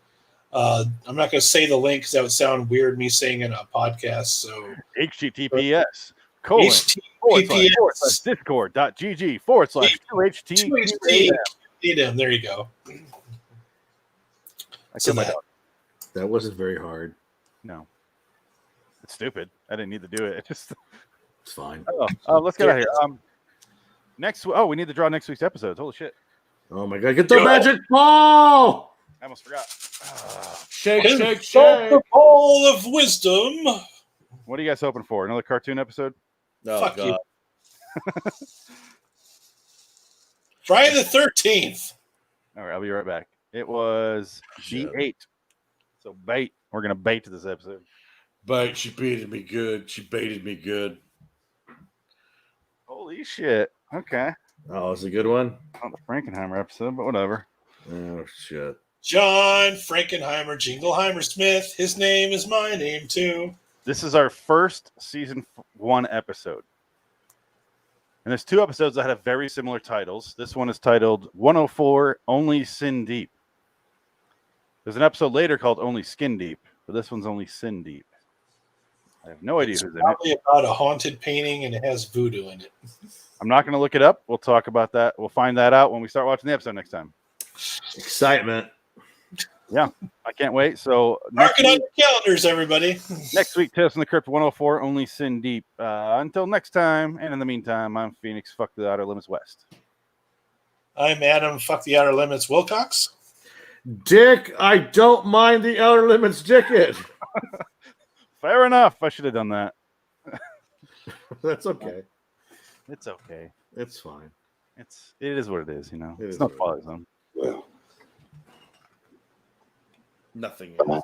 I'm not going to say the link because that would sound weird, me saying in a podcast. So HTTPS HTTPS. discord.gg/2HT. There you go. I So killed my that. dog. That wasn't very hard. No. It's stupid. I didn't need to do it. It just It's fine. let's get out of here. We need to draw next week's episodes. Holy shit. Oh my god, get the magic ball! I almost forgot. Shake, And shake, stop shake. the ball of wisdom. What are you guys hoping for? Another cartoon episode? Oh, Fuck God. you. Friday the 13th. All right, I'll be right back. It was G8. So bait. We're gonna bait to this episode. But she baited me good. She baited me good. Holy shit. Okay. Oh, it's a good one? Not the Frankenheimer episode, but whatever. Oh, shit. John Frankenheimer, Jingleheimer Smith. His name is my name, too. This is our first season 1 episode. And there's 2 episodes that have very similar titles. This one is titled 104 Only Sin Deep. There's an episode later called Only Skin Deep, but this one's Only Sin Deep. I have no idea It's who's in it. probably about a haunted painting, and it has voodoo in it. I'm not going to look it up. We'll talk about that. We'll find that out when we start watching the episode next time. Excitement. Yeah, I can't wait. So Mark it on your calendars, everybody. next week, Tales from the Crypt 104, Only Sin Deep. Until next time, and in the meantime, I'm Phoenix, fuck the Outer Limits West. I'm Adam, fuck the Outer Limits Wilcox. Dick, I don't mind the Outer Limits Dickhead. Fair enough. I should have done that. That's okay. It's okay. It's fine. It is what it is, you know. It It's is not what Father's Zone. Nothing is.